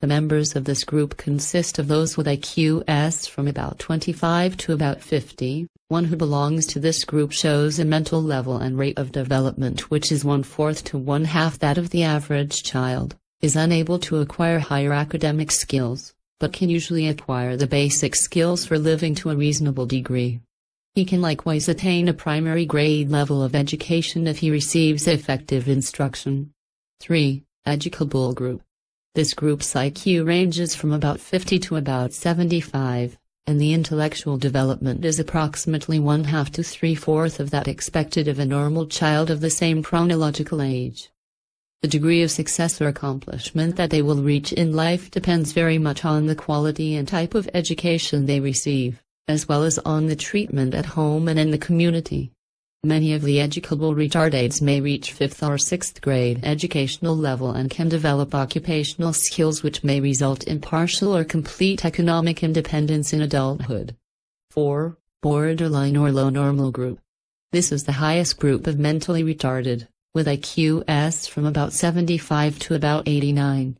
The members of this group consist of those with IQs from about 25 to about 50. One who belongs to this group shows a mental level and rate of development which is 1/4 to 1/2 that of the average child, is unable to acquire higher academic skills, but can usually acquire the basic skills for living to a reasonable degree. He can likewise attain a primary grade level of education if he receives effective instruction. 3. Educable group. This group's IQ ranges from about 50 to about 75, and the intellectual development is approximately 1/2 to 3/4 of that expected of a normal child of the same chronological age. The degree of success or accomplishment that they will reach in life depends very much on the quality and type of education they receive, as well as on the treatment at home and in the community. Many of the educable retardeds may reach 5th or 6th grade educational level and can develop occupational skills which may result in partial or complete economic independence in adulthood. 4. Borderline or low normal group. This is the highest group of mentally retarded, with IQs from about 75 to about 89.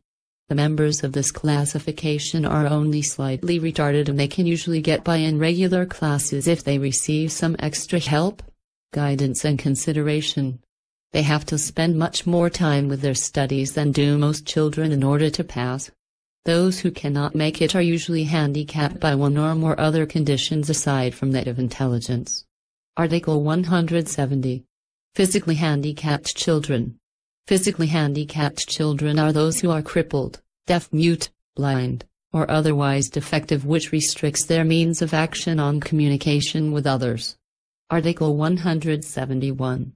The members of this classification are only slightly retarded and they can usually get by in regular classes if they receive some extra help, guidance and consideration. They have to spend much more time with their studies than do most children in order to pass. Those who cannot make it are usually handicapped by one or more other conditions aside from that of intelligence. Article 170. Physically handicapped children. Physically handicapped children are those who are crippled, deaf, mute, blind, or otherwise defective which restricts their means of action on communication with others. Article 171.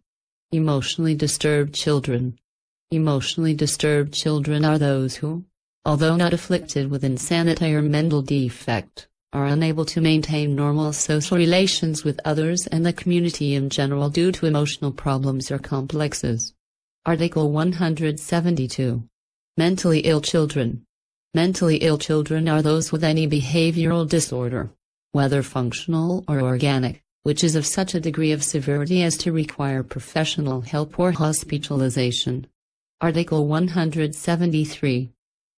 Emotionally disturbed children. Emotionally disturbed children are those who, although not afflicted with insanity or mental defect, are unable to maintain normal social relations with others and the community in general due to emotional problems or complexes. Article 172. Mentally ill children. Mentally ill children are those with any behavioral disorder, whether functional or organic, which is of such a degree of severity as to require professional help or hospitalization. Article 173.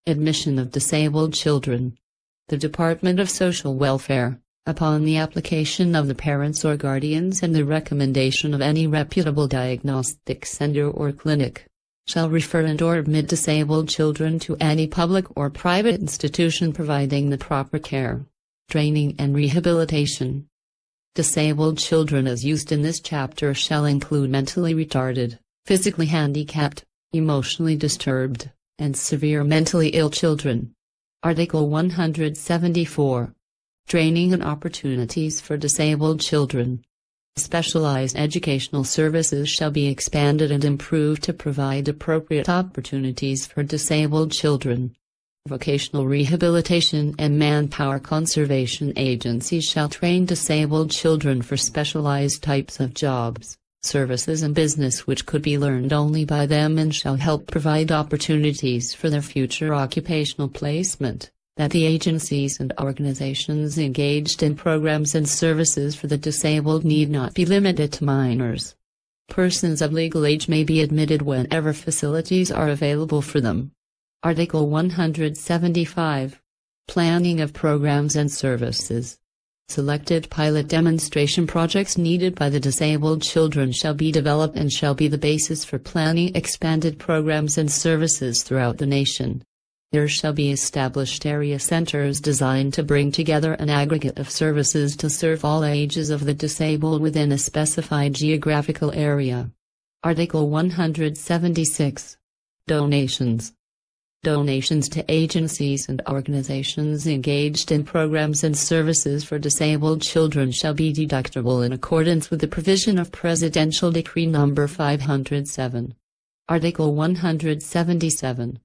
Admission of disabled children. The Department of Social Welfare, upon the application of the parents or guardians and the recommendation of any reputable diagnostic center or clinic, shall refer and/or admit disabled children to any public or private institution providing the proper care, training and rehabilitation. Disabled children as used in this chapter shall include mentally retarded, physically handicapped, emotionally disturbed, and severe mentally ill children. Article 174. Training and opportunities for disabled children. Specialized educational services shall be expanded and improved to provide appropriate opportunities for disabled children. Vocational rehabilitation and manpower conservation agencies shall train disabled children for specialized types of jobs, services and business which could be learned only by them and shall help provide opportunities for their future occupational placement, that the agencies and organizations engaged in programs and services for the disabled need not be limited to minors. Persons of legal age may be admitted whenever facilities are available for them. Article 175. Planning of programs and services. Selected pilot demonstration projects needed by the disabled children shall be developed and shall be the basis for planning expanded programs and services throughout the nation. There shall be established area centers designed to bring together an aggregate of services to serve all ages of the disabled within a specified geographical area. Article 176. Donations. Donations to agencies and organizations engaged in programs and services for disabled children shall be deductible in accordance with the provision of Presidential Decree No. 507. Article 177.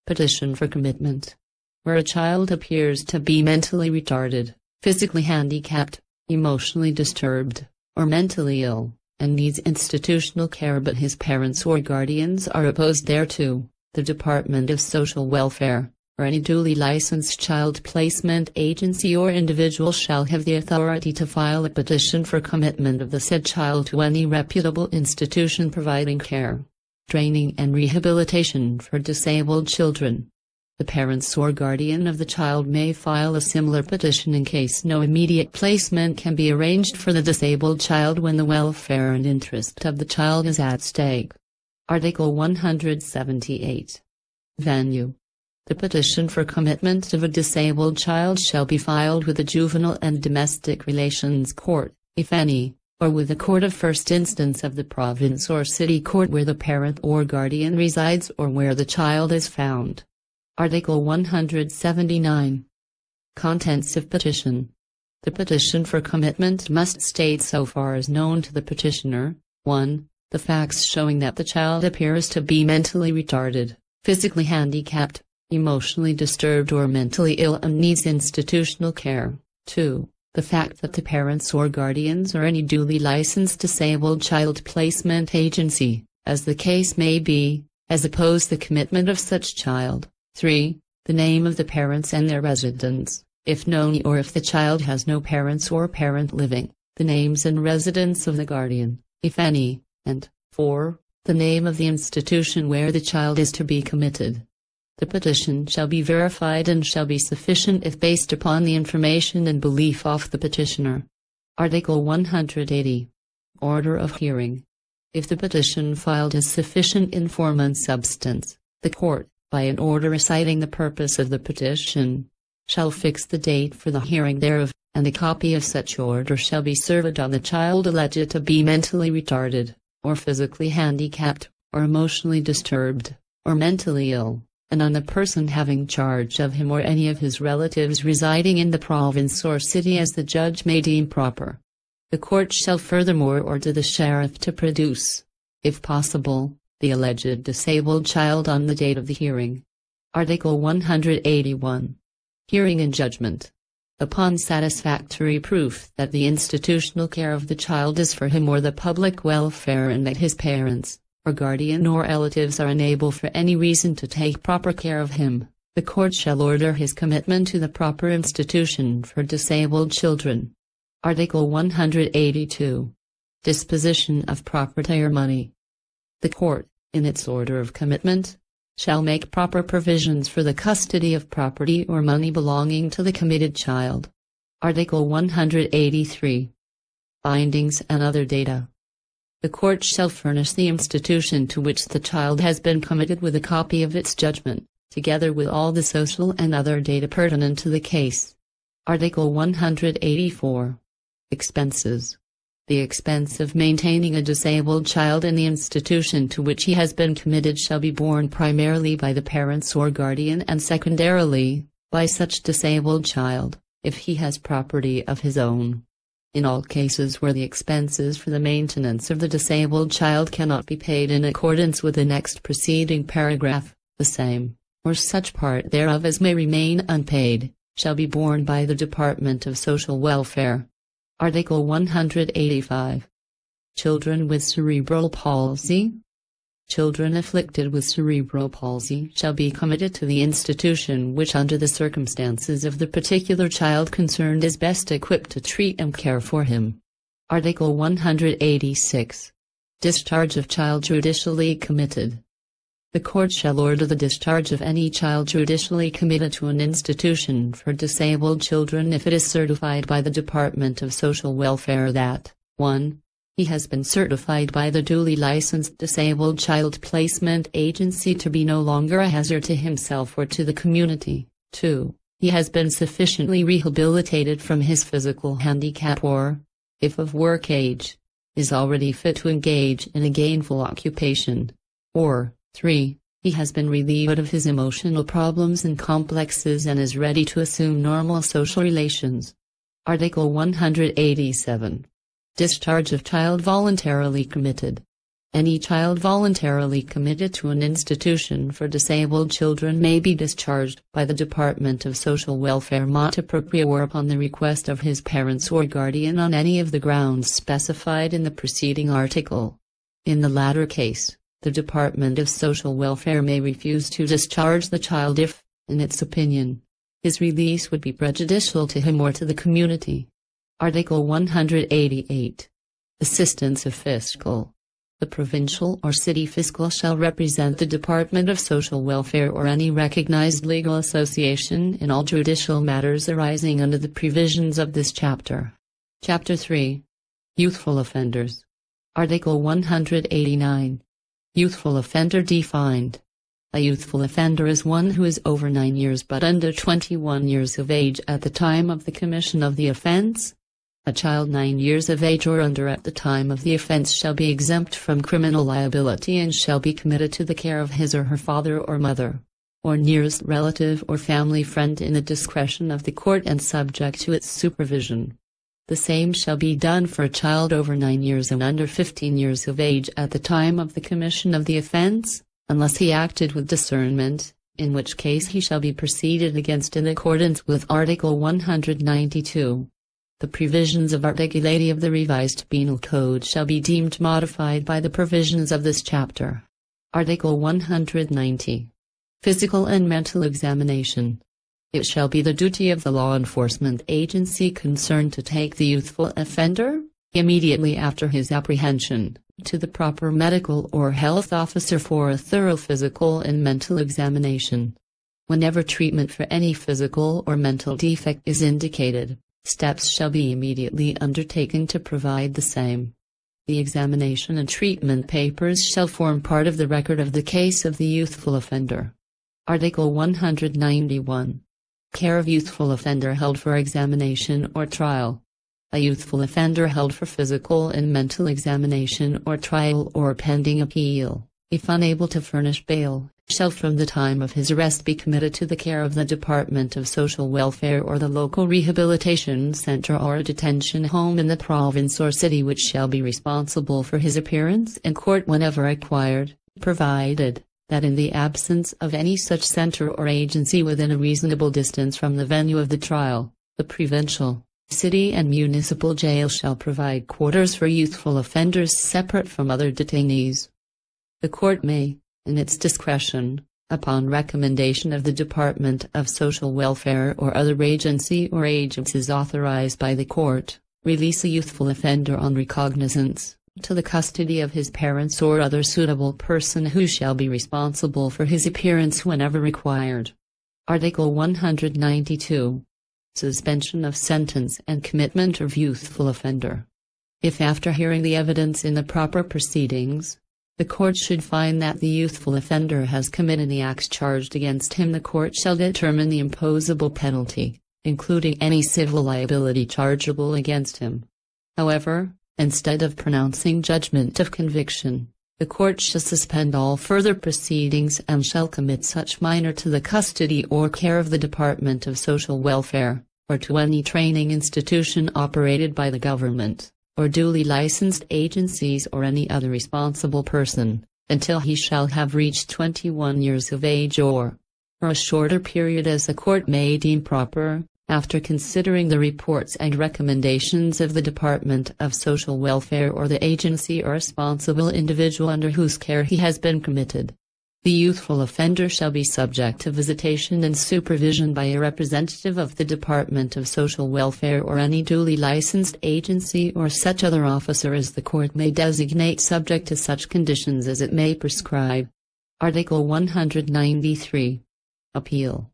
Petition for commitment. Where a child appears to be mentally retarded, physically handicapped, emotionally disturbed, or mentally ill, and needs institutional care but his parents or guardians are opposed thereto, the Department of Social Welfare, or any duly licensed child placement agency or individual shall have the authority to file a petition for commitment of the said child to any reputable institution providing care, training and rehabilitation for disabled children. The parents or guardian of the child may file a similar petition in case no immediate placement can be arranged for the disabled child when the welfare and interest of the child is at stake. Article 178. Venue. The petition for commitment of a disabled child shall be filed with the Juvenile and Domestic Relations Court, if any, or with the Court of First Instance of the province or city court where the parent or guardian resides or where the child is found. Article 179. Contents of petition. The petition for commitment must state so far as known to the petitioner, 1. The facts showing that the child appears to be mentally retarded, physically handicapped, emotionally disturbed or mentally ill and needs institutional care. 2. The fact that the parents or guardians or any duly licensed disabled child placement agency, as the case may be, has opposed the commitment of such child. 3. The name of the parents and their residence, if known, or if the child has no parents or parent living, the names and residence of the guardian, if any, and 4. The name of the institution where the child is to be committed. The petition shall be verified and shall be sufficient if based upon the information and belief of the petitioner. Article 180. Order of hearing. If the petition filed is sufficient in form and substance, the court, by an order reciting the purpose of the petition, shall fix the date for the hearing thereof, and a copy of such order shall be served on the child alleged to be mentally retarded, or physically handicapped, or emotionally disturbed, or mentally ill, and on the person having charge of him or any of his relatives residing in the province or city as the judge may deem proper. The court shall furthermore order the sheriff to produce, if possible, the alleged disabled child on the date of the hearing. Article 181. Hearing and judgment. Upon satisfactory proof that the institutional care of the child is for him or the public welfare and that his parents, or guardian or relatives are unable for any reason to take proper care of him, the court shall order his commitment to the proper institution for disabled children. Article 182. Disposition of property or money. The court, in its order of commitment, shall make proper provisions for the custody of property or money belonging to the committed child. Article 183. Findings and other data. The court shall furnish the institution to which the child has been committed with a copy of its judgment, together with all the social and other data pertinent to the case. Article 184. Expenses. The expense of maintaining a disabled child in the institution to which he has been committed shall be borne primarily by the parents or guardian and secondarily, by such disabled child, if he has property of his own. In all cases where the expenses for the maintenance of the disabled child cannot be paid in accordance with the next preceding paragraph, the same, or such part thereof as may remain unpaid, shall be borne by the Department of Social Welfare. Article 185. Children with cerebral palsy. Children afflicted with cerebral palsy shall be committed to the institution which under the circumstances of the particular child concerned is best equipped to treat and care for him. Article 186. Discharge of child judicially committed. The court shall order the discharge of any child judicially committed to an institution for disabled children if it is certified by the Department of Social Welfare that, 1. He has been certified by the duly licensed disabled child placement agency to be no longer a hazard to himself or to the community. 2. He has been sufficiently rehabilitated from his physical handicap or, if of work age, is already fit to engage in a gainful occupation. Or, 3. He has been relieved of his emotional problems and complexes and is ready to assume normal social relations. Article 187. Discharge of child voluntarily committed. Any child voluntarily committed to an institution for disabled children may be discharged by the Department of Social Welfare motu proprio or upon the request of his parents or guardian on any of the grounds specified in the preceding article. In the latter case, the Department of Social Welfare may refuse to discharge the child if, in its opinion, his release would be prejudicial to him or to the community. Article 188. Assistance of Fiscal. The provincial or city fiscal shall represent the Department of Social Welfare or any recognized legal association in all judicial matters arising under the provisions of this chapter. Chapter 3. Youthful Offenders. Article 189. Youthful offender defined. A youthful offender is one who is over 9 years but under 21 years of age at the time of the commission of the offense. A child 9 years of age or under at the time of the offense shall be exempt from criminal liability and shall be committed to the care of his or her father or mother, or nearest relative or family friend in the discretion of the court and subject to its supervision. The same shall be done for a child over 9 years and under 15 years of age at the time of the commission of the offense, unless he acted with discernment, in which case he shall be proceeded against in accordance with Article 192. The provisions of Article 80 of the Revised Penal Code shall be deemed modified by the provisions of this chapter. Article 190. Physical and mental examination. It shall be the duty of the law enforcement agency concerned to take the youthful offender, immediately after his apprehension, to the proper medical or health officer for a thorough physical and mental examination. Whenever treatment for any physical or mental defect is indicated, steps shall be immediately undertaken to provide the same. The examination and treatment papers shall form part of the record of the case of the youthful offender. Article 191. Care of youthful offender held for examination or trial. A youthful offender held for physical and mental examination or trial or pending appeal, if unable to furnish bail, shall from the time of his arrest be committed to the care of the Department of Social Welfare or the local rehabilitation center or detention home in the province or city which shall be responsible for his appearance in court whenever required, provided that in the absence of any such center or agency within a reasonable distance from the venue of the trial, the provincial, city and municipal jail shall provide quarters for youthful offenders separate from other detainees. The court may, in its discretion, upon recommendation of the Department of Social Welfare or other agency or agencies authorized by the court, release a youthful offender on recognizance, to the custody of his parents or other suitable person who shall be responsible for his appearance whenever required. Article 192. Suspension of sentence and commitment of youthful offender. If after hearing the evidence in the proper proceedings, the court should find that the youthful offender has committed the acts charged against him, the court shall determine the imposable penalty, including any civil liability chargeable against him. However, instead of pronouncing judgment of conviction, the court shall suspend all further proceedings and shall commit such minor to the custody or care of the Department of Social Welfare, or to any training institution operated by the government, or duly licensed agencies or any other responsible person, until he shall have reached 21 years of age or for a shorter period as the court may deem proper, after considering the reports and recommendations of the Department of Social Welfare or the agency or responsible individual under whose care he has been committed. The youthful offender shall be subject to visitation and supervision by a representative of the Department of Social Welfare or any duly licensed agency or such other officer as the court may designate, subject to such conditions as it may prescribe. Article 193. Appeal.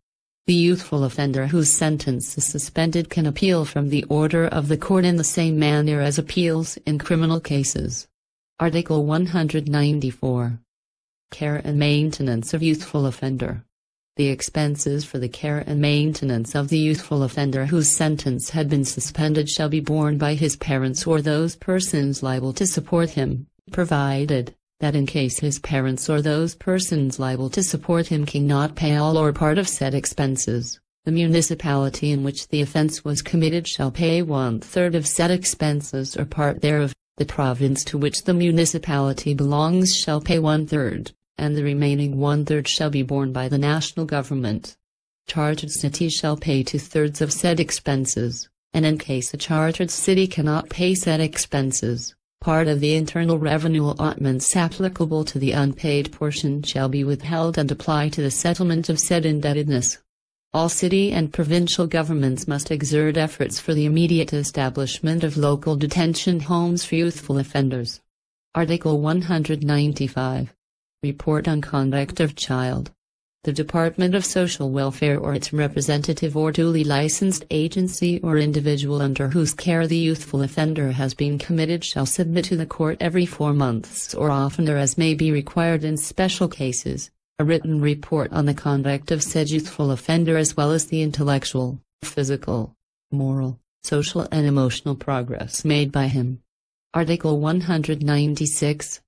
The youthful offender whose sentence is suspended can appeal from the order of the court in the same manner as appeals in criminal cases. Article 194. Care and maintenance of youthful offender. The expenses for the care and maintenance of the youthful offender whose sentence had been suspended shall be borne by his parents or those persons liable to support him, provided that in case his parents or those persons liable to support him cannot pay all or part of said expenses, the municipality in which the offense was committed shall pay 1/3 of said expenses or part thereof, the province to which the municipality belongs shall pay 1/3, and the remaining 1/3 shall be borne by the national government. Chartered city shall pay 2/3 of said expenses, and in case a chartered city cannot pay said expenses, Part of the internal revenue allotments applicable to the unpaid portion shall be withheld and apply to the settlement of said indebtedness. All city and provincial governments must exert efforts for the immediate establishment of local detention homes for youthful offenders. Article 195. Report on conduct of child. The Department of Social Welfare or its representative or duly licensed agency or individual under whose care the youthful offender has been committed shall submit to the court every 4 months or oftener as may be required in special cases, a written report on the conduct of said youthful offender as well as the intellectual, physical, moral, social and emotional progress made by him. Article 196.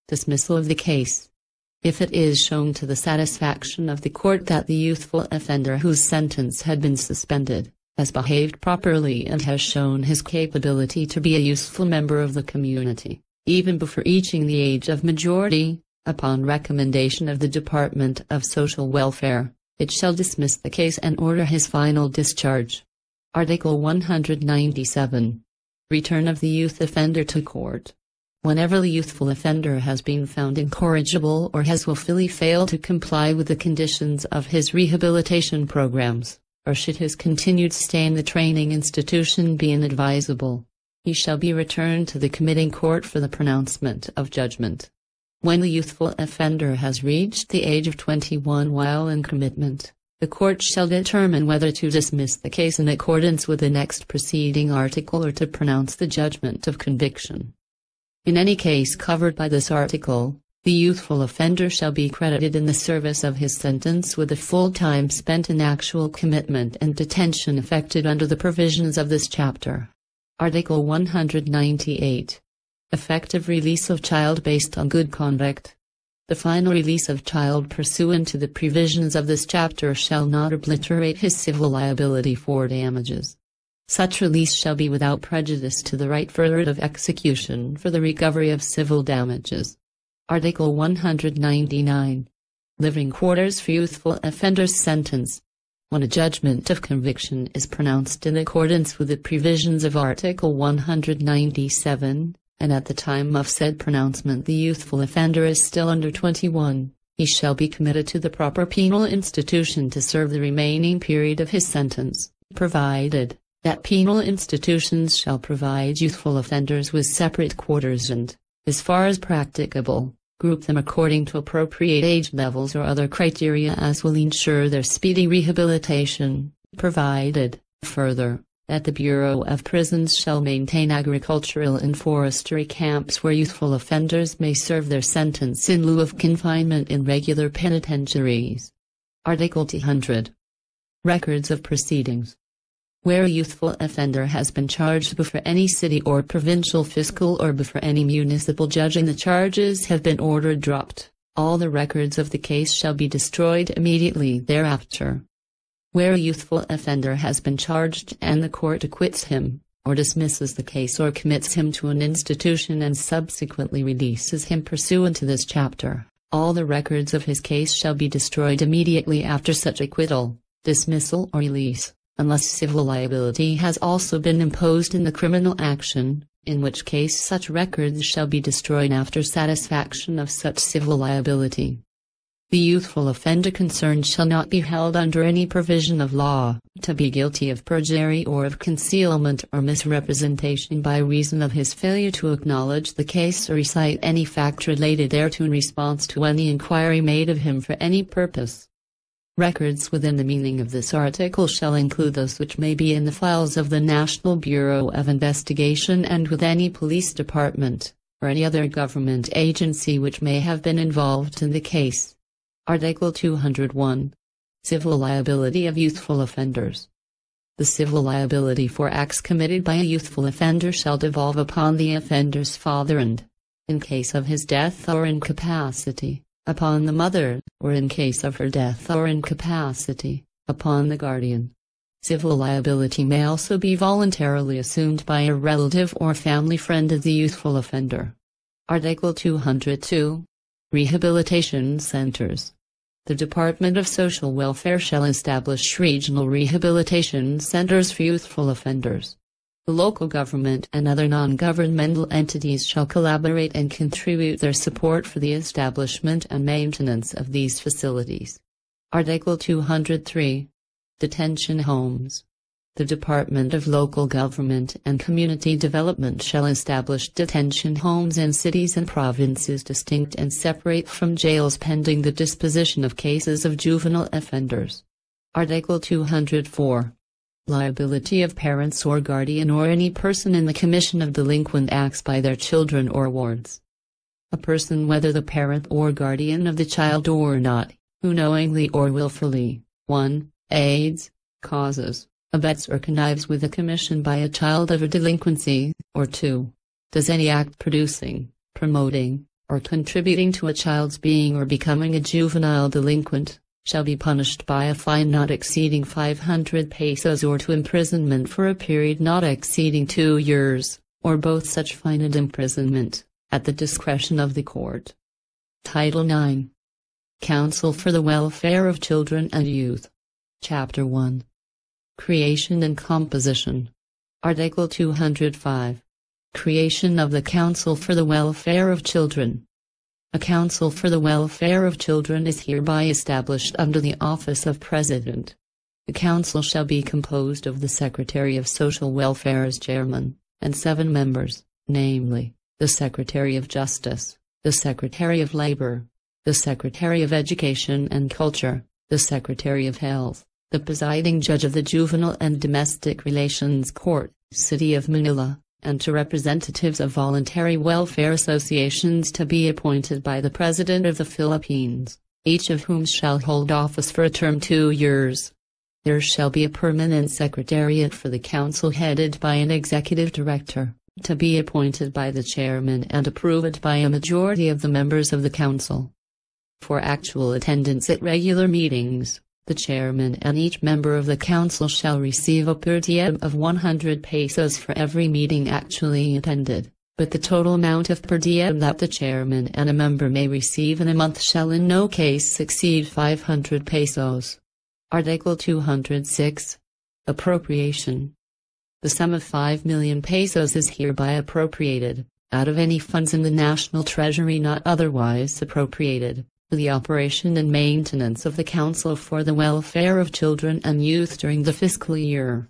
Dismissal of the case. If it is shown to the satisfaction of the court that the youthful offender whose sentence had been suspended, has behaved properly and has shown his capability to be a useful member of the community, even before reaching the age of majority, upon recommendation of the Department of Social Welfare, it shall dismiss the case and order his final discharge. Article 197. Return of the youth offender to court. Whenever the youthful offender has been found incorrigible or has willfully failed to comply with the conditions of his rehabilitation programs, or should his continued stay in the training institution be inadvisable, he shall be returned to the committing court for the pronouncement of judgment. When the youthful offender has reached the age of 21 while in commitment, the court shall determine whether to dismiss the case in accordance with the next preceding article or to pronounce the judgment of conviction. In any case covered by this article, the youthful offender shall be credited in the service of his sentence with the full time spent in actual commitment and detention effected under the provisions of this chapter. Article 198. Effective release of child based on good conduct. The final release of child pursuant to the provisions of this chapter shall not obliterate his civil liability for damages. Such release shall be without prejudice to the right verdict of execution for the recovery of civil damages. Article 199. Living quarters for youthful offenders' sentence. When a judgment of conviction is pronounced in accordance with the provisions of Article 197, and at the time of said pronouncement the youthful offender is still under 21, he shall be committed to the proper penal institution to serve the remaining period of his sentence, provided that penal institutions shall provide youthful offenders with separate quarters and, as far as practicable, group them according to appropriate age levels or other criteria as will ensure their speedy rehabilitation, provided, further, that the Bureau of Prisons shall maintain agricultural and forestry camps where youthful offenders may serve their sentence in lieu of confinement in regular penitentiaries. Article 200. Records of proceedings. Where a youthful offender has been charged before any city or provincial fiscal or before any municipal judge and the charges have been ordered dropped, all the records of the case shall be destroyed immediately thereafter. Where a youthful offender has been charged and the court acquits him, or dismisses the case or commits him to an institution and subsequently releases him pursuant to this chapter, all the records of his case shall be destroyed immediately after such acquittal, dismissal or release, unless civil liability has also been imposed in the criminal action, in which case such records shall be destroyed after satisfaction of such civil liability. The youthful offender concerned shall not be held under any provision of law to be guilty of perjury or of concealment or misrepresentation by reason of his failure to acknowledge the case or recite any fact related thereto in response to any inquiry made of him for any purpose. Records within the meaning of this article shall include those which may be in the files of the National Bureau of Investigation and with any police department, or any other government agency which may have been involved in the case. Article 201. Civil liability of youthful offenders. The civil liability for acts committed by a youthful offender shall devolve upon the offender's father and, in case of his death or incapacity, upon the mother, or in case of her death or incapacity, upon the guardian. Civil liability may also be voluntarily assumed by a relative or family friend of the youthful offender. Article 202. Rehabilitation centers. The Department of Social Welfare shall establish regional rehabilitation centers for youthful offenders. The local government and other non-governmental entities shall collaborate and contribute their support for the establishment and maintenance of these facilities. Article 203. Detention homes. The Department of Local Government and Community Development shall establish detention homes in cities and provinces distinct and separate from jails pending the disposition of cases of juvenile offenders. Article 204. Liability of parents or guardian or any person in the commission of delinquent acts by their children or wards. A person, whether the parent or guardian of the child or not, who knowingly or willfully, 1. Aids, causes, abets or connives with the commission by a child of a delinquency, or 2. Does any act producing, promoting, or contributing to a child's being or becoming a juvenile delinquent, shall be punished by a fine not exceeding 500 pesos or to imprisonment for a period not exceeding 2 years, or both such fine and imprisonment, at the discretion of the court. Title 9. Council for the Welfare of Children and Youth. Chapter 1. Creation and Composition. Article 205. Creation of the Council for the Welfare of Children. A Council for the Welfare of Children is hereby established under the office of President. The Council shall be composed of the Secretary of Social Welfare as chairman, and 7 members, namely, the Secretary of Justice, the Secretary of Labor, the Secretary of Education and Culture, the Secretary of Health, the presiding judge of the Juvenile and Domestic Relations Court, City of Manila, and 2 representatives of voluntary welfare associations to be appointed by the President of the Philippines, each of whom shall hold office for a term 2 years. There shall be a permanent secretariat for the council headed by an executive director, to be appointed by the chairman and approved by a majority of the members of the council. For actual attendance at regular meetings, the chairman and each member of the council shall receive a per diem of 100 pesos for every meeting actually attended, but the total amount of per diem that the chairman and a member may receive in a month shall in no case exceed 500 pesos. Article 206. Appropriation. The sum of 5 million pesos is hereby appropriated, out of any funds in the national treasury not otherwise appropriated, for the operation and maintenance of the Council for the Welfare of Children and Youth during the fiscal year.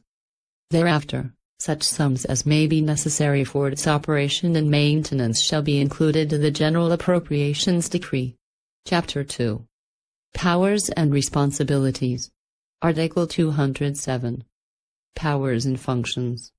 Thereafter, such sums as may be necessary for its operation and maintenance shall be included in the General Appropriations Decree. Chapter 2. Powers and Responsibilities. Article 207. Powers and Functions.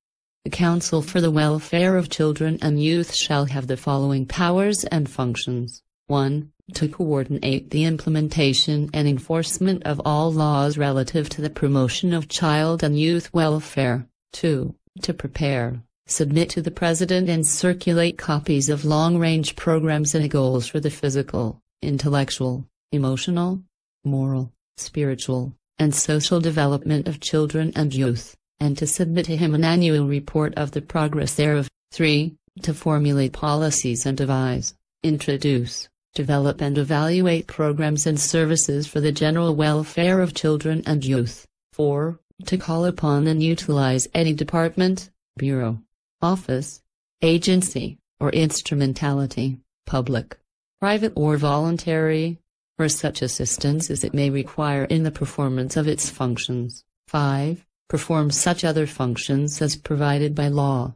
The Council for the Welfare of Children and Youth shall have the following powers and functions. 1. To coordinate the implementation and enforcement of all laws relative to the promotion of child and youth welfare. 2. To prepare, submit to the President and circulate copies of long-range programs and goals for the physical, intellectual, emotional, moral, spiritual, and social development of children and youth, and to submit to him an annual report of the progress thereof. 3. To formulate policies and devise, introduce, develop and evaluate programs and services for the general welfare of children and youth. 4. To call upon and utilize any department, bureau, office, agency, or instrumentality, public, private or voluntary, for such assistance as it may require in the performance of its functions. 5. Perform such other functions as provided by law.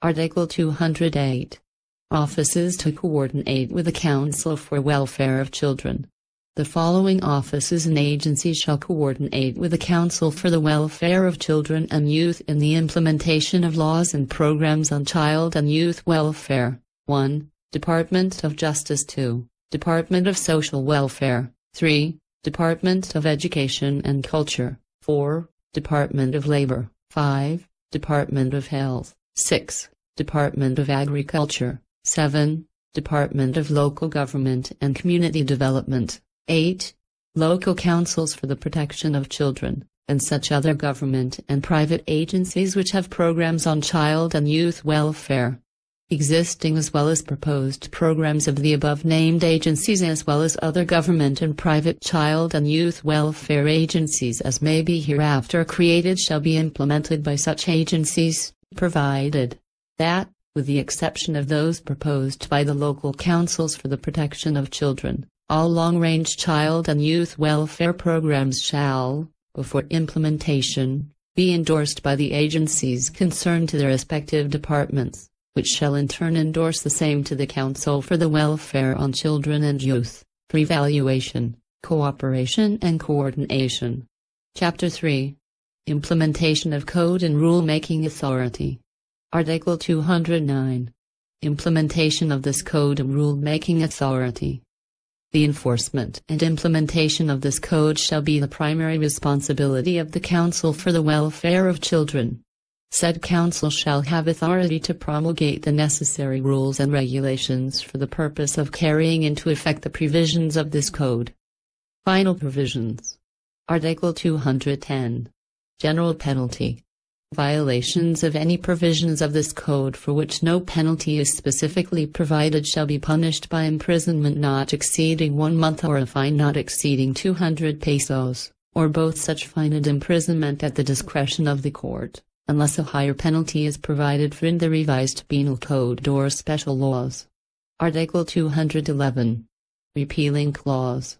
Article 208. Offices to coordinate with the Council for Welfare of Children. The following offices and agencies shall coordinate with the Council for the Welfare of Children and Youth in the implementation of laws and programs on child and youth welfare. 1. Department of Justice. 2. Department of Social Welfare. 3. Department of Education and Culture. 4. Department of Labor. 5. Department of Health. 6. Department of Agriculture. 7. Department of Local Government and Community Development. 8. Local Councils for the Protection of Children, and such other government and private agencies which have programs on child and youth welfare. Existing as well as proposed programs of the above-named agencies as well as other government and private child and youth welfare agencies as may be hereafter created shall be implemented by such agencies, provided that, with the exception of those proposed by the local councils for the protection of children, all long-range child and youth welfare programs shall, before implementation, be endorsed by the agencies concerned to their respective departments, which shall in turn endorse the same to the Council for the Welfare on Children and Youth, for evaluation, cooperation and coordination. Chapter 3. Implementation of Code and Rule-Making Authority. Article 209. Implementation of this Code and Rule-Making Authority. The enforcement and implementation of this code shall be the primary responsibility of the Council for the Welfare of Children. Said Council shall have authority to promulgate the necessary rules and regulations for the purpose of carrying into effect the provisions of this code. Final provisions. Article 210. General penalty. Violations of any provisions of this code for which no penalty is specifically provided shall be punished by imprisonment not exceeding 1 month or a fine not exceeding 200 pesos, or both such fine and imprisonment at the discretion of the court, unless a higher penalty is provided for in the revised penal code or special laws. Article 211. Repealing clause.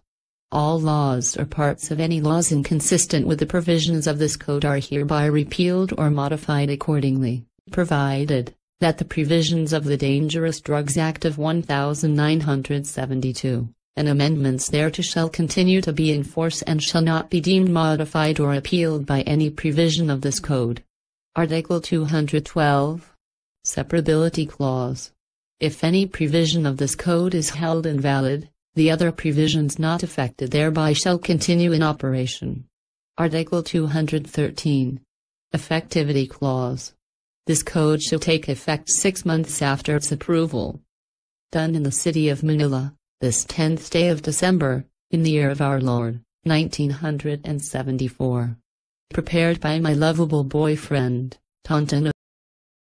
All laws or parts of any laws inconsistent with the provisions of this code are hereby repealed or modified accordingly, provided that the provisions of the Dangerous Drugs Act of 1972, and amendments thereto shall continue to be in force and shall not be deemed modified or appealed by any provision of this code. Article 212. Separability clause. If any provision of this code is held invalid, the other provisions not affected thereby shall continue in operation. Article 213. Effectivity clause. This code shall take effect 6 months after its approval. Done in the city of Manila, this 10th day of December, in the year of our Lord, 1974. Prepared by my lovable boyfriend, Tonton.